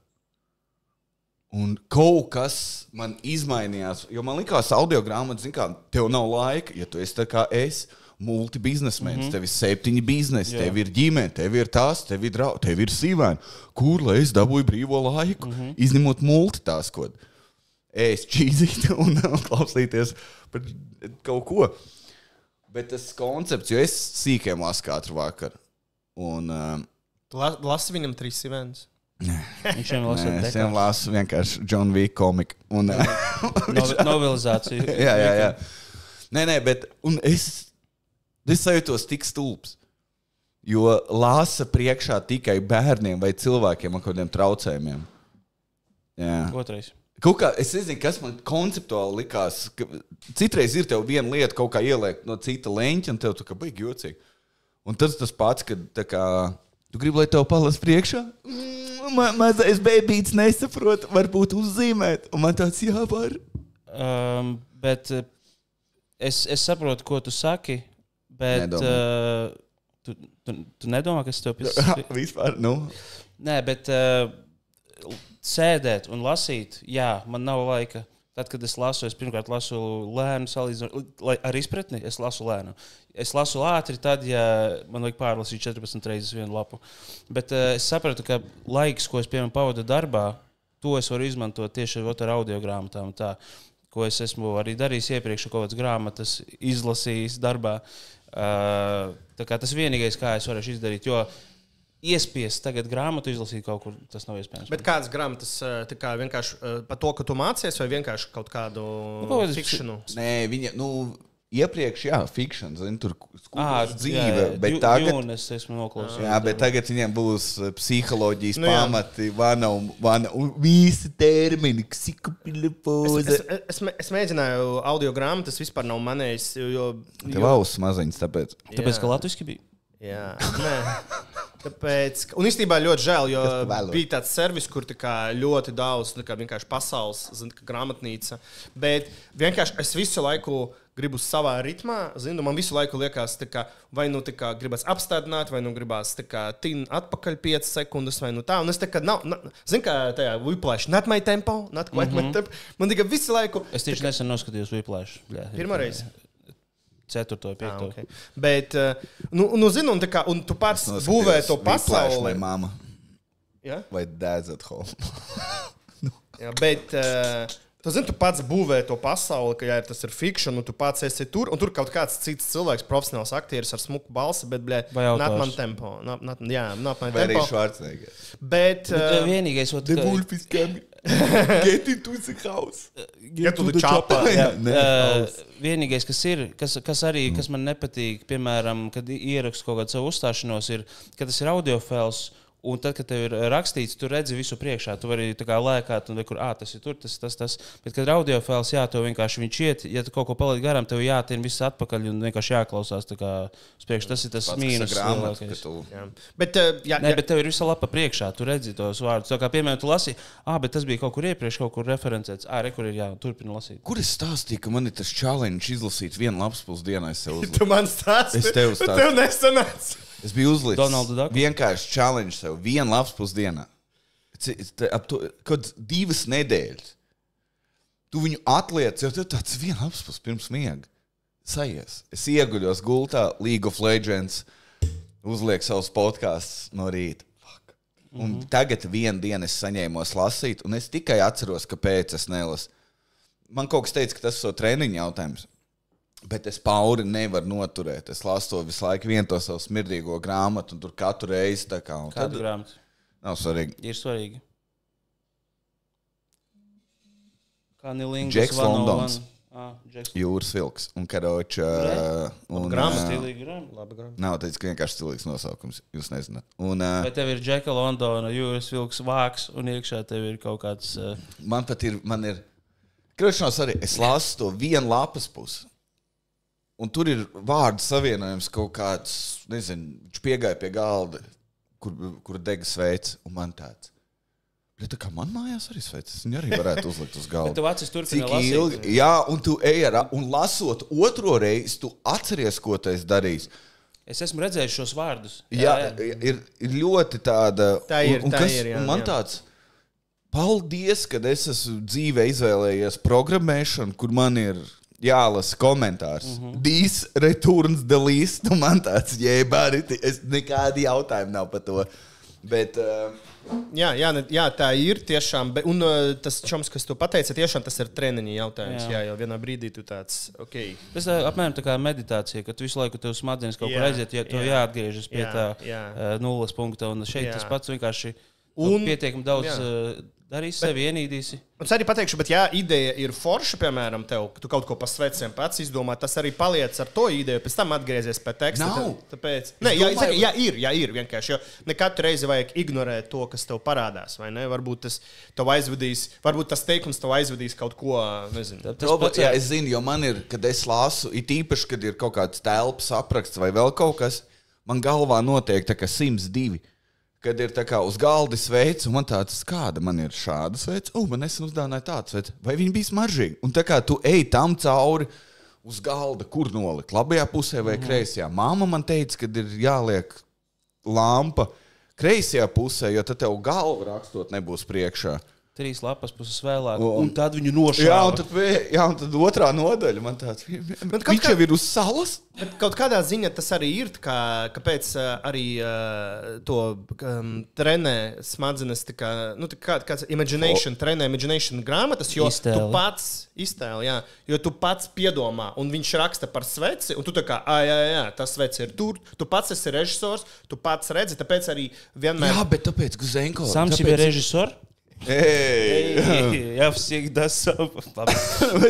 Un kaut kas man izmainījās, jo man likās audio grāmata, zin kā, tev nav laika, ja tu esi tā kā es, multibiznesmenis, tev ir 7 biznesi, tev ir ģimene, tev ir tas, tev ir draugi, tev ir sīvēni. Kur, lai es dabūju brīvo laiku, izņemot multitaskot? Ēst čīzīt un klausīties par kaut ko. Bet tas koncepts, jo es sīkiem lasu katru vakaru. Un Lasi viņam 3 sīvēnus. Viņš jau es viņam lasu vienkārši John Wick komiku. Un, novelizāciju. jā. Nē, bet un es sajūtos tik stulbs, jo lasa priekšā tikai bērniem vai cilvēkiem ar kādiem traucējumiem. Jā. Otrais. Kaut kā, es nezinu, kas man konceptuāli likās, ka citreiz ir tev viena lieta kaut kā ieliekt no cita leņķa, un tev tā kā baigi jocīgi. Un tas pats, kad tā kā, tu gribi, lai tev palas priekšā? Mazais bēbīts nesaprot, varbūt uzzīmēt, un man tāds jāvar. Bet es saprotu, ko tu saki, bet tu nedomā, kas tev Vispār, nu. Nē, bet sēdēt un lasīt, jā, man nav laika. Tad, kad es lasu, es pirmkārt lasu lēnu, salīdzinot ar izpratni, es lasu lēnu. Es lasu ātri tad, ja man vajag pārlasīt 14 reizes vienu lapu. Bet es sapratu, ka laiks, ko es, piemēram, pavadu darbā, to es varu izmantot tieši ar audio grāmatām. Tā, ko es esmu arī darījis iepriekš, kaut kādas grāmatas izlasījis darbā. Tā kā tas vienīgais, kā es varēšu izdarīt, jo iespiest tagad grāmatu izlasīt kaut kur, tas nav iespējams. Bet kādas grāmatas, tā kā vienkārši par to, ka tu mācies, vai vienkārši kaut kādu fikšanu? Nē, viņa, iepriekš, jā, fikšana, zini, tur skudras dzīve, bet tagad... Es esmu noklausījis. Jā, bet tagad viņiem būs psiholoģijas pamati, vana, un visi termini, psihopilipoze. Es mēģināju audio grāmatas, vispār nav manējis, jo... Tev auss maziņas, tāpēc. Tāpēc, ka latviski bija? Jā, nē. Tāpēc, un īstenībā ļoti žēl, jo bija tāds servis, kur tā kā ļoti daudz vienkārši pasaules grāmatnīca, bet vienkārši es visu laiku gribu savā ritmā, zinu, man visu laiku liekas, tā kā, vai nu tā kā gribas apstādināt, vai nu gribas tā kā tin atpakaļ 5 sekundes, vai nu tā, un es tā kā zinu, kā tajā Whiplash, not my tempo, not quite my tempo, man tikai visu laiku... Es tieši nesen noskatījos Whiplash. Pirmā reize? 4. 5. Okay. Bet, zinu, un tu pats būvē to pasauli. Vai mama? Ja? Vai dad's at home? Jā, bet, tu pats būvē to pasauli, ka, ja tas ir fikšana, un tu pats esi tur, un tur kaut kāds cits cilvēks, profesionāls aktieris ar smuku balsi, bet, not man tempo. Not my tempo. Vai arī Schwarzenegger. Bet vienīgais... The wolf is coming. Get into the house. Get to the chopper. Vienīgais, kas man nepatīk, piemēram, kad ierakstu kaut kādu savu uzstāšanos, ir, ka tas ir audiofēls, un tad, kad tev ir rakstīts, tu redzi visu priekšā. Tu vari tā kā lēkāt, un kur, tas ir tur, tas. Bet, kad ir audiofēls, jā, tev vienkārši viņš iet, ja tu kaut ko palaid garām, tev jātien viss atpakaļ, un vienkārši jāklausās tā kā uz priekšu. Tas ir tas mīnus. Bet tev ir visa lapa priekšā, tu redzi tos vārdus. Tā kā, piemēram, tu lasi, bet tas bija kaut kur iepriekš, kaut kur referencēts. Kur ir turpina lasīt. Kur es stāstīju, ka man ir tas challenge izlasīt vienu lapspus dienā, es sev uzliku? Tu man stāsti? Es tev stāstu. Tev nesanāca. Es biju uzlicis vienkārši challenge sev vienu lapspus dienā. Kad 2 nedēļas. Tu viņu atliec, jo tev tāds vienu lapspus pirms miega. Sajies. Es ieguļos gultā, League of Legends, uzliek savus podcasts no rīta. Un tagad vienu dienu es saņēmos lasīt, un es tikai atceros, kāpēc es nelasu. Man kaut kas teica, ka tas ir treniņa jautājums. Bet es pauri nevaru noturēt. Es lasu to visu laiku vienu to savu smirdīgo grāmatu, un tur katru reizi tā kā... Kādu grāmatu? Nav svarīgi. Ir svarīgi. Kā Nilingas Džeks Londons. Džeks. Jūras vilks. Un karoča... Grāmatu stilīgi grāmatu. Nav teicis, ka vienkārši stilīgs nosaukums. Jūs nezināt. Vai tev ir Džeka Londona, Jūras vilks vāks, un iekšā tev ir kaut kāds... Man ir... Kročinās arī, es lasu to vienu lapas pusi. Un tur ir vārdu savienojums kaut kāds, nezinu, viņš piegāja pie galda, kur dega sveic, un man tāds. Ja, tā kā man mājās arī sveces, viņi arī varētu uzlikt uz galda. Bet tu acis turpina Cik ilgi? lasīt. Jā, un tu ej un lasot otro reizi, tu atceries, ko tu esi darījis. Es esmu redzējis šos vārdus. Jā, ir ļoti tāda... Tā ir, un tā kas, ir, jā, un man jā. tāds... Paldies, kad es esmu dzīvē izvēlējies programmēšanu, kur man ir jālasa komentārs. These returns the least. Un man tāds jēbāri, es nekādi jautājumi nav par to. Bet... Jā, tā ir tiešām. Un tas čoms, kas tu pateici, tiešām tas ir treniņa jautājums. Jā, jau vienā brīdī tu tāds, ok. Tas apmēram tā kā meditācija, ka tu visu laiku tev smadzenes kaut kur aiziet, ja tu jāatgriežas pie tā nulles punkta. Un šeit tas pats vienkārši pietiekami daudz darīs sevi, ienīdīsi. Un es arī pateikšu, bet jā, ideja ir forša, piemēram, tev, ka tu kaut ko pa sveciem pats izdomā, tas arī paliec ar to ideju, pēc tam atgriezies pie teksta. Nav. Tāpēc, ir vienkārši, jo ne katru reizi vajag ignorēt to, kas tev parādās, vai ne? Varbūt tas tev aizvedīs, varbūt tas teikums tev aizvedīs kaut ko, nezinu. Jā, es zinu, jo man ir, kad es lasu, it īpaši, kad ir kaut kāds telpas apraksts vai vēl kaut kas, man galvā notiek tā kā 102. Kad ir tā kā uz galda sveic, un man tāds, kāda man ir šāda sveic, man nesen uzdāvināja tāda sveic, vai viņi bija smaržīgi? Un tā kā tu ej tam cauri uz galda, kur nolikt, labajā pusē vai kreisajā. Māma man teica, kad ir jāliek lampa kreisajā pusē, jo tad tev galva rakstot nebūs priekšā. 3 lapas puses vēlāk, un tad viņu nošāva. Un tad otrā nodaļa man tāds, viņš jau ir uz salas. Bet kaut kādā ziņā tas arī ir, kāpēc arī to trenē smadzenes, kāds trenē imagination grāmatas, jo Iztēli. tu pats iztēli, jā, jo tu pats piedomā, un viņš raksta par sveci, un tu tā kā, jā, tas sveci ir tur, tu pats esi režisors, tu pats redzi, tāpēc arī vienmēr... Jā, bet tāpēc Guzenko... Sam bija režisors? Jā, всегда сам.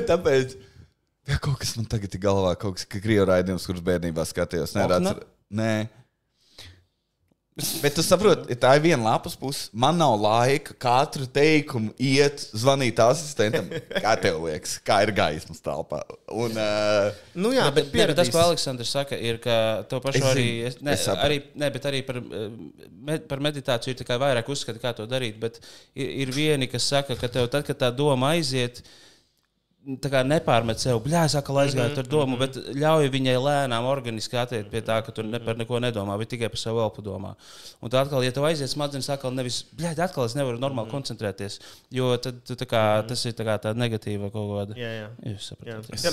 Tāpēc kaut kas man tagad ir galvā, kaut kas, ka krievu raidījums, kurus bērnībā skatījos. Nē. Bet tu saproti, tā ir viena lapas puse. Man nav laika katru teikumu iet, zvanīt asistentam. Kā tev liekas, kā ir gaismas telpā? Un, bet tas, ko Aleksandrs saka, ir, ka to pašu bet arī par meditāciju ir tā kā vairāk uzskata, kā to darīt, bet ir vieni, kas saka, ka tev tad, kad tā doma aiziet, tā kā nepārmet sev, bļās, atkal aizgājot ar domu, bet ļauj viņai lēnām organiski attiekt pie tā, ka tu par neko nedomā, bet tikai par savu elpu domā. Un tad atkal, ja tev aiziet smadzenes, atkal nevis, atkal es nevaru normāli koncentrēties, jo tad tā kā, tas ir tā kā tā negatīva kaut kāda. Jā.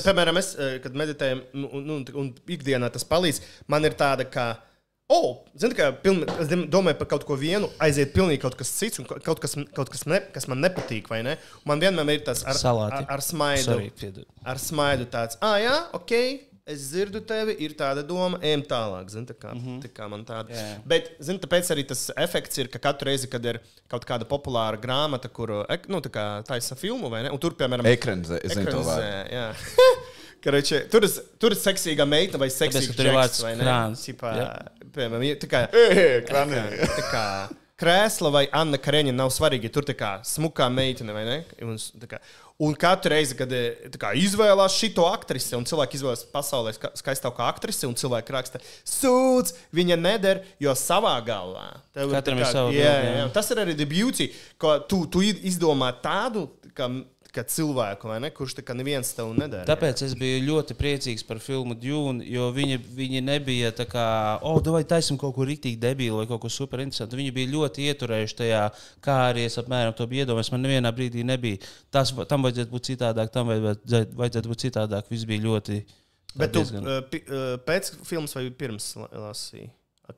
Piemēram, es, kad meditēju, un ikdienā tas palīdz, man ir tāda, kā zini, es domāju par kaut ko vienu, aiziet pilnīgi kaut kas cits, un kaut kas kas man nepatīk, vai ne? Un man vienmēr ir tas ar smaidu. Ar smaidu tāds, jā, ok, es dzirdu tevi, ir tāda doma, ejam tālāk, zini, tā kā man tāda. Jā. Bet, zini, tāpēc arī tas efekts ir, ka katru reizi, kad ir kaut kāda populāra grāmata, kur, tā kā taisa filmu, vai ne? Un tur, piemēram... Ekranizē, es zinu to vārdu. Jā. Karoči, tur ir seksīga meita vai seksīga džeks, vai ne? Krāns. Piemēram, tā kā Krēsla vai Anna Kareņina nav svarīgi, tur tā kā smukā meitene, vai ne? Un katru reizi, kad izvēlās šito aktrisi, un cilvēki izvēlās pasaulē skaistāko aktrisi, un cilvēki raksta, sūdz, viņa neder, jo savā galvā. Katram ir savu. Jā. Tas ir arī the beauty, ka tu izdomā tādu, kā cilvēku, vai ne, kurš tā kā neviens tev nedara. Tāpēc es biju ļoti priecīgs par filmu Dune, jo viņi nebija tā kā, vai taisim kaut ko riktīgi debilu vai kaut ko super interesantu. Viņi bija ļoti ieturējuši tajā, kā arī es apmēram to biju iedomājies. Man nevienā brīdī nebija. Tam vajadzētu būt citādāk, tam vajadzētu būt citādāk. Viss bija ļoti... Bet tu pēc filmas vai pirms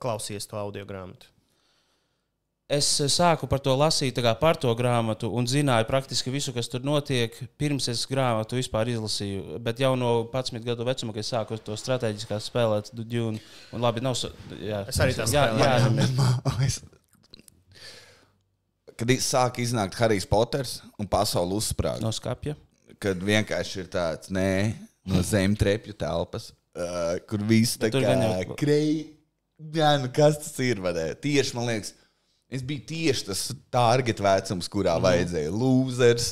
klausies to audiogrāmatu? Es sāku par to lasīt, par to grāmatu, un zināju praktiski visu, kas tur notiek. Pirms es grāmatu vispār izlasīju, bet jau no 11 gadu vecuma, kad es sāku to strateģiskā spēlēt Dune. Un labi, nav... Es arī tā spēlēju. Kad sāk iznākt Harijs Poters un pasauli uzsprāga. No skapja. Kad vienkārši ir tāds, no zemtrepju telpas, kur viss tā kā kas tas ir, vadē. Tieši, man liekas, es biju tieši tas target vecums, kurā vajadzēja losers,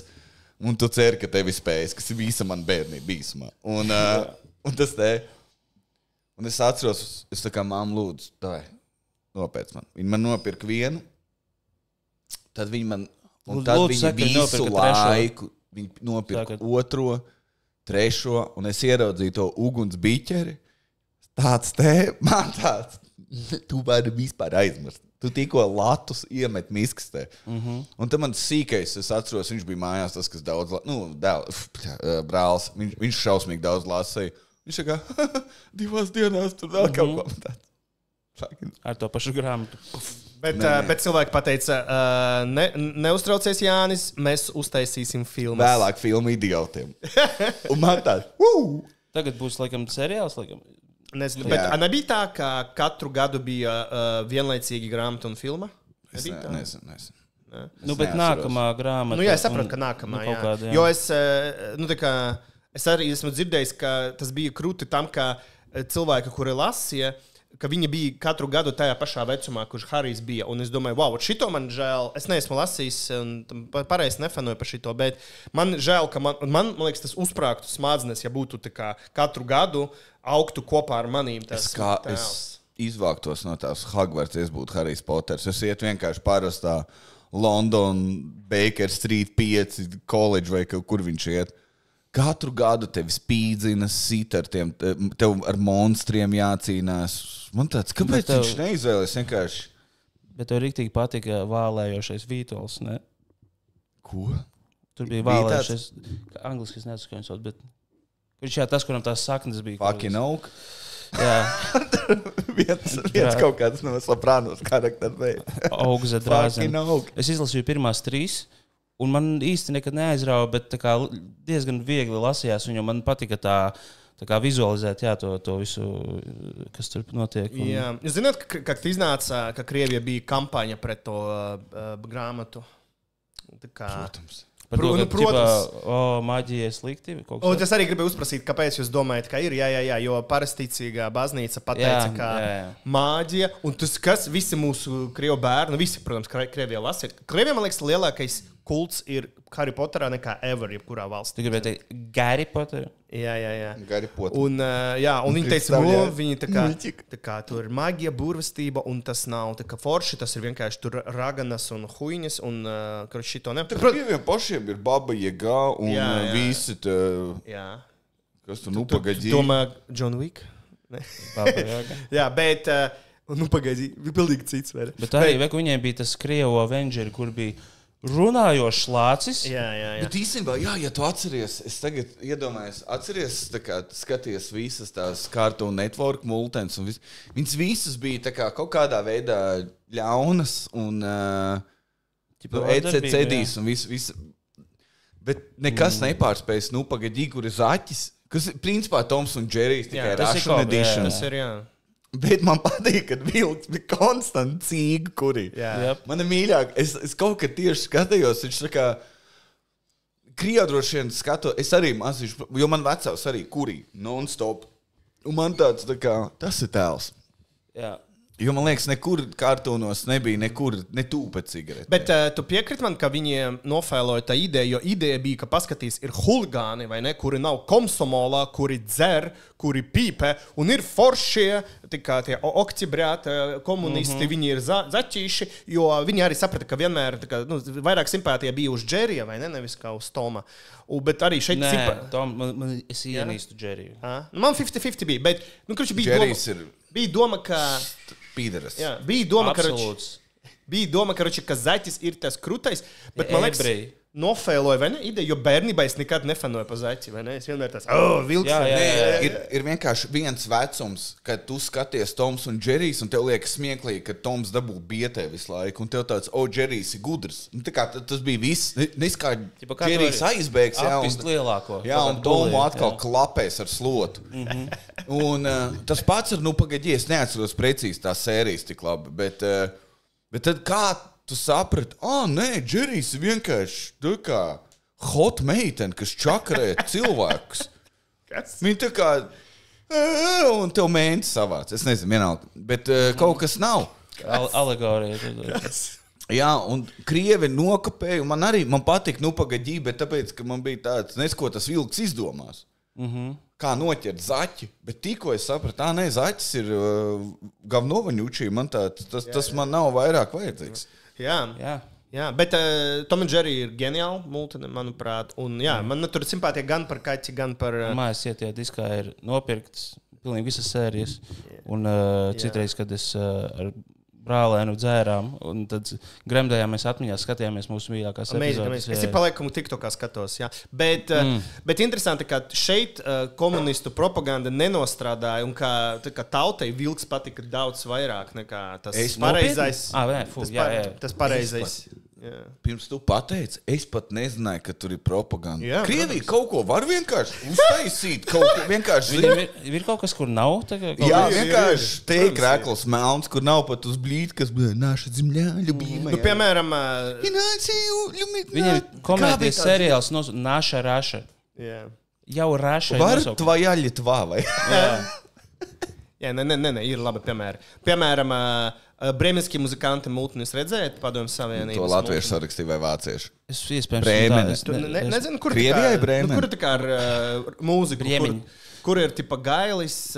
un tu ceri, ka tevi spējas, kas ir visa man bērnība bīsumā. Un tas te. Un es atceros, es tā kā māmu lūdzu, nopēc man. Viņi man nopirka vienu, tad viņi man Un tad Lūdzu, viņi saka, visu nopirka laiku nopirka otro, trešo, un es ieraudzīju to uguns biķeri. Tāds man tāds, tu vari vispār aizmirst. Tu tikko latus iemet miskastē. Un tad man sīkais, es atceros, viņš bija mājās, tas, kas daudz, brālis, viņš šausmīgi daudz lasīja. Viņš kā 2 dienās tur vēl kaut ko tāds. Ar to pašu grāmatu. Bet cilvēki pateica, neuztraucies Jānis, mēs uztaisīsim filmas. Vēlāk filmu idiotiem. Un man tāds, Tagad būs, laikam, seriāls, laikam. Nezinu, bet nebija tā, ka katru gadu bija vienlaicīgi grāmata un filma? Nezinu. Bet nākamā grāmata. Jā, es saprotu, ka nākamā, jā. Jo es arī esmu dzirdējis, ka tas bija krūti tam, ka cilvēki, kuri lasīja, ka viņi bija katru gadu tajā pašā vecumā, kurš Harijs bija. Un es domāju, wow, šito man žēl. Es neesmu lasījis un pareizi nefanoju par šito, bet man žēl, ka man liekas, tas uzprāktu smadzenes, ja būtu tā kā katru gadu augtu kopā ar manīm. Es izvāktos no tās Hogwarts, es būtu Harijs Poters. Es iet vienkārši parastā London, Baker Street 5, college vai kur viņš iet. Katru gadu tevi spīdzina, sit ar tev ar monstriem jācīnās. Man tāds, kāpēc viņš neizvēlēs vienkārši? Bet tev riktīgi patika vālējošais Vītols, ne? Ko? Tur bija vālējošais, angliski es nezinu, ko viņš sauc, bet viņš tas, kuram tās saknes bija. Fucking oak? Jā. viens kaut kāds no Sopranos karakters. Augza drāzena. Es izlasīju pirmās 3. Un man īsti nekad neaizrauja, bet tā kā diezgan viegli lasījās viņu. Man patika tā kā vizualizēt to visu, kas tur notiek. Jā. Jūs zināt, kad iznāca, ka Krievija bija kampaņa pret to grāmatu? Protams. Protams. Maģija ir slikti. Es arī gribēju uzprasīt, kāpēc jūs domājat, ka ir? Jā, jo parastīcīgā baznīca pateica, ka māģija, un tas, kas visi mūsu krievu bērni, visi, protams, Krievijā lasa. Krievijā, man liekas, lielākais kults ir Harry Potterā nekā ever, jebkurā valstī. Tu gribēji teikt Gary Potter? Jā. Gary Potter. Un viņi teica, viņi tā kā tur ir maģija, burvestība, un tas nav tā kā forši, tas ir vienkārši tur raganas un huiņas, un šito ne. Tur krieviem pašiem ir Baba Yaga un visi tā... Jā. Kas tu pagaidī? Domā John Wick? Baba Yaga. Jā, bet pagaidī, pilnīgi cits. Bet arī viņiem bija tas Krievo Avengeri, kur bija runājošs lācis. Jā. Bet īstenībā, ja tu atceries, es tagad iedomājos, tā kā skaties visas tās Cartoon Network multens, un viņas visas bija tā kā kaut kādā veidā ļaunas un ECCDs un visu. Bet nekas nepārspējas, pagaidī, kur ir zaķis, kas principā Toms un Džerijs tikai Russian Edition. Tas ir, jā. Bet man patīk, ka vilks bija konstanti cīga, kuri. Mana mīļāk, es kaut kad tieši skatījos, viņš tā kā Krievā droši vien skato, es arī mazīšu, jo man vecāks arī kuri, non-stop. Un man tāds tā kā, tas ir tēls. Jā. Jo man liekas, nekur kartūnos nebija ne tūpa cigarete. Bet tu piekriti man, ka viņi nofēloja tā ideja, jo ideja bija, ka paskatīs, ir huligāni, vai ne, kuri nav komsomolā, kuri dzer, kuri pīpē, un ir foršie, tie oktibrēti komunisti, viņi ir zaķīši, jo viņi arī saprata, ka vienmēr vairāk simpātija bija uz Džerija, vai ne, nevis kā uz Toma. Bet arī šeit es ienīstu Džeriju. Man 50-50 bija, bet bija doma, ka... Pīderas. Jā, bija doma, ka zaķis ir tas krutais, bet man liekas, nofēloja, vai ne, ideja, jo bērnībā es nekad nefanoju pa zaķi, vai ne? Es vienmēr tās, vilks. Jā. Ir vienkārši viens vecums, kad tu skaties Toms un Džerijs, un tev liekas smieklīgi, ka Toms dabū bietē visu laiku, un tev tāds, Džerijs ir gudrs. Tā kā tas bija viss, kā Džerijs aizbēgs, un Tomu atkal klapēs ar slotu. Un tas pats ir, pagaidī, es neatceros precīzi tās sērijas tik labi, bet tad kā tu saprati, nē, Džerijs ir vienkārši tā kā hot meitene, kas čakarē cilvēkus. Viņa tā kā, un tev mēnesi savāc, es nezinu, vienalga, bet kaut kas nav. Alegorija. Jā, un Krievi nokapēja, un man patika, pagaidī, bet tāpēc, ka man bija tāds, ko tas vilks izdomās. Kā noķert zaķi, bet tikko es sapratu, nē, zaķis ir Gavnovaņučī, man tas man nav vairāk vajadzīgs. Jā. Jā, bet Tom and Jerry ir ģeniāli multini, manuprāt. Un, jā, man tur ir simpātija gan par kaķi, gan par... Mājas ietie diskā ir nopirktas pilnīgi visas sērijas. Un citreiz, kad es ar brālēnu dzērām, un tad gremdējām mēs atmiņās, skatījāmies mūsu mīļākās epizodes. Es paliekumu TikTokā skatos, jā. Bet interesanti, ka šeit komunistu propaganda nenostrādāja, un ka tautai vilks patika daudz vairāk nekā tas pareizais. Tas pareizais. Jā. Pirms tu pateici, es pat nezināju, ka tur ir propaganda. Jā, Krievija kaut ko var vienkārši uztaisīt, kaut ko vienkārši... Ir kaut kas, kur nav? Jā, vienkārši teik rēkls melns, kur nav pat uz blīd, kas naša zemļā, ļubīma. Nu, piemēram... Viņiem komēdijas seriāls Naša Raša. Jā. Jau Raša. Var tvoja Ļitva, vai? Jā, ne, ir labi piemēri. Piemēram, brēmenskie muzikanti multinis redzēt Padomju Savienības. To latviešu sarakstīja vai vācieši? Es iespējams Brēmenis. Nezinu, kur Krievijai Brēmeni? Kur tā kā ar mūziku, kur ir tipa Gailis.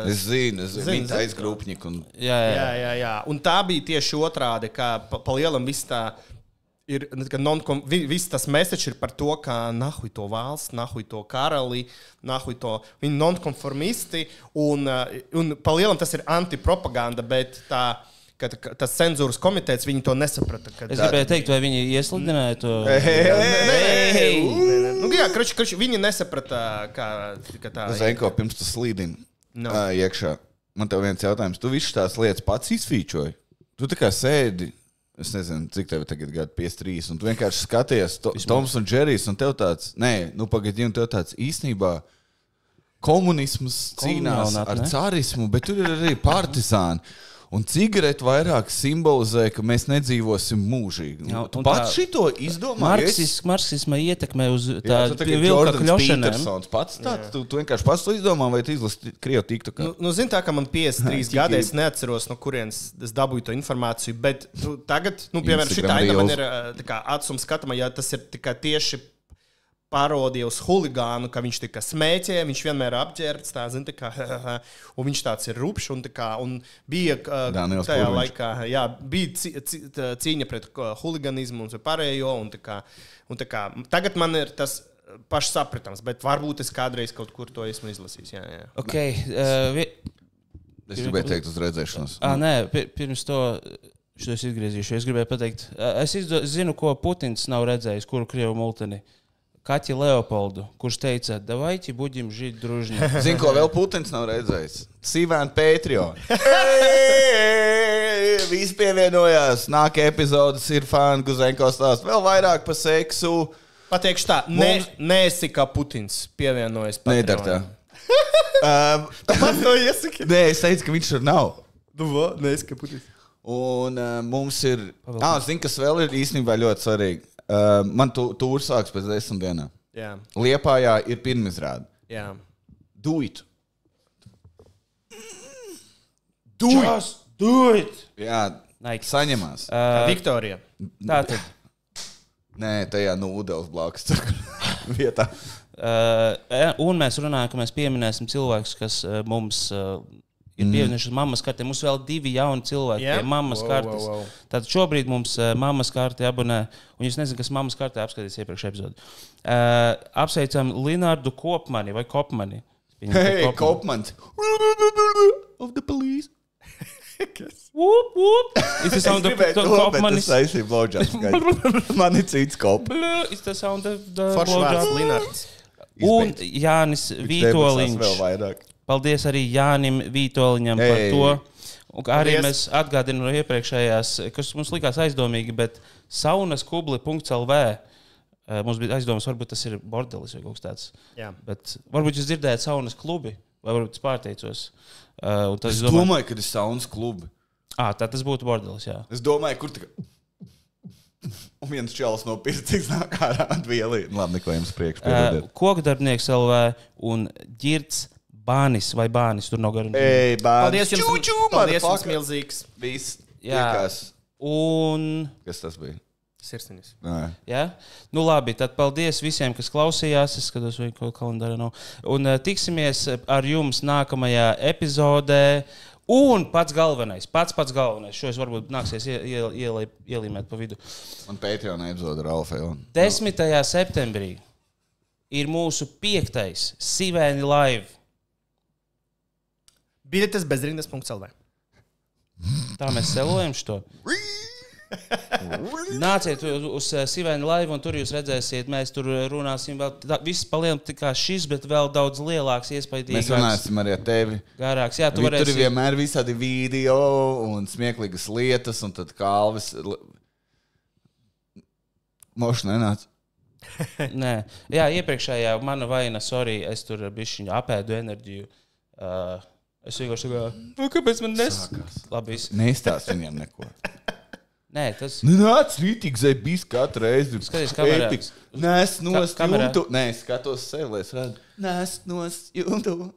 Es zinu, viņa aizgrūpņika. Jā. Un tā bija tieši otrādi, kā pa lielam viss tā... Viss tas message ir par to, ka nahuj to valsts, nahuj to karali, nahuj to viņi nonkonformisti, un pa lielam tas ir antipropaganda, bet tas cenzūras komitejs, viņi to nesaprata. Es gribēju teikt, vai viņi iesludināja to? Jā, viņi nesaprata, ka tā... Zenko, pirms tu slīdini iekšā. Man tev viens jautājums. Tu visu tās lietas pats izfīčoji? Tu tā kā sēdi... Es nezinu, cik tev tagad gadu 53, un tu vienkārši skaties Toms un Džerijs, un tev tāds, pagaidījumi, tev tāds īstenībā komunisms cīnās ar carismu, bet tur ir arī partizāni. Un cigareti vairāk simbolizē, ka mēs nedzīvosim mūžīgi. Jā, tu pats šito izdomā? Marksisma ietekmē uz tādu vilka kļošanām. Pats tāds, tu vienkārši pats to izdomā, vai tu izlasi Krievu TikTokā? Zini tā, ka man 53 gadi, es neatceros, no kurienes es dabūju to informāciju, bet tagad, piemēram, šitā aina man ir atsums skatama, ja tas ir tikai tieši parodija uz huligānu, ka viņš tika smēķē, viņš vienmēr apģērbts, tā, zin, tā kā, un viņš tāds ir rupšs, un bija tajā laikā, jā, bija cīņa pret huliganismu un pārējo, un tā kā, tagad man ir tas pašs sapratams, bet varbūt es kādreiz kaut kur to esmu izlasījis, jā. Ok. Es gribēju teikt uz redzēšanos. Nē, pirms to... Šo es izgriezīšu. Es gribēju pateikt, es zinu, ko Putins nav redzējis, kuru Krievu multini. Kaķi Leopoldu, kurš teica, davайте будем жить дружно. Zini, ko vēl Putins nav redzējis? Sīvēn Patreon. Visi pievienojās. Nākamā epizodes ir fani Guzenko stāsts. Vēl vairāk par seksu. Pateikšu tā, neesi kā Putins pievienojas Patreon. Nedar tā. Man to iesaki? Nē, es teicu, ka viņš tur nav. Neesi kā Putins. Un mums ir... Zini, kas vēl ir īstenībā ļoti svarīgi. Man tūri sāks pēc 10 dienām. Jā. Liepājā ir pirmizrāde. Jā. Do it. Just do it! Jā, saņemās. Viktorija. Tātad. Nē, tajā ūdens blakus vietā. Un mēs runājam, ka mēs pieminēsim cilvēkus, kas mums... ir pievienojuši uz mammas kartē. Mums vēl 2 jauni cilvēki pie mammas kartes. Tātad šobrīd mums mammas karte abonē, un jūs nezināt, kas mammas kartē apskatīs iepriekš epizodu. Apsveicam Linārdu Kopmani vai Kopmani. Hey, Kopmans. Of the police. Whoop, whoop. Is the sound of Kopmanis? Es aizsīju blowjobs. Man ir cits Kop. Is the sound of the blowjobs? Linārds. Un Jānis Vītoliņš. Vēl vairāk. Paldies arī Jānim Vītoliņam par to. Un arī mēs atgādinām no iepriekšējās, kas mums likās aizdomīgi, bet saunaskubli.lv mums bija aizdomas, varbūt tas ir bordelis vai kaut kas tāds. Jā. Bet varbūt jūs dzirdējat saunas klubi, vai varbūt es pārteicos. Es domāju, ka ir saunas klubi. Tā tas būtu bordelis, jā. Es domāju, kur tā kā... Un viens čels no pircīgs nāk ārā atvielī. Labi, neko jums priekš piedodiet. Kokdarbnieks LV un Ģirds Bānis vai Bānis, tur nav garīgi. Ei, Bānis. Paldies jums milzīgs. Viss tiekās. Un... Kas tas bija? Sirsniņas. Jā? Nu labi, tad paldies visiem, kas klausījās. Es skatos, vai kaut kalendārā nav. Un tiksimies ar jums nākamajā epizodē. Un pats galvenais. Šo es varbūt nāksies ielīmēt pa vidu. Man Patreon epizode ar Alfēlu. 10. septembrī ir mūsu 5. Sivēni live. Biļetes bezrindas.lv. Tā mēs selojam šo. Nāciet uz Sivēni live, un tur jūs redzēsiet, mēs tur runāsim vēl viss palielam tikai šis, bet vēl daudz lielāks, iespaidīgāks. Mēs runāsim arī ar tevi. Garāks, jā, tu Tur varēsi... ir vienmēr visādi video un smieklīgas lietas, un tad Kalvis... Moši nenāc. Nē, jā, iepriekšējā mana vaina, sorry, es tur bišķiņu apēdu enerģiju. Es vienkārši tā kāpēc man Labi, viss. Neizstāst viņiem neko. Nē, tas... Nāc, rītīgi zebīs katru reizi. Skaties kamerā. Nes nost Kamerā. jumtu. Nē, skatos sev, lai es redzu. Nes nost jumtu.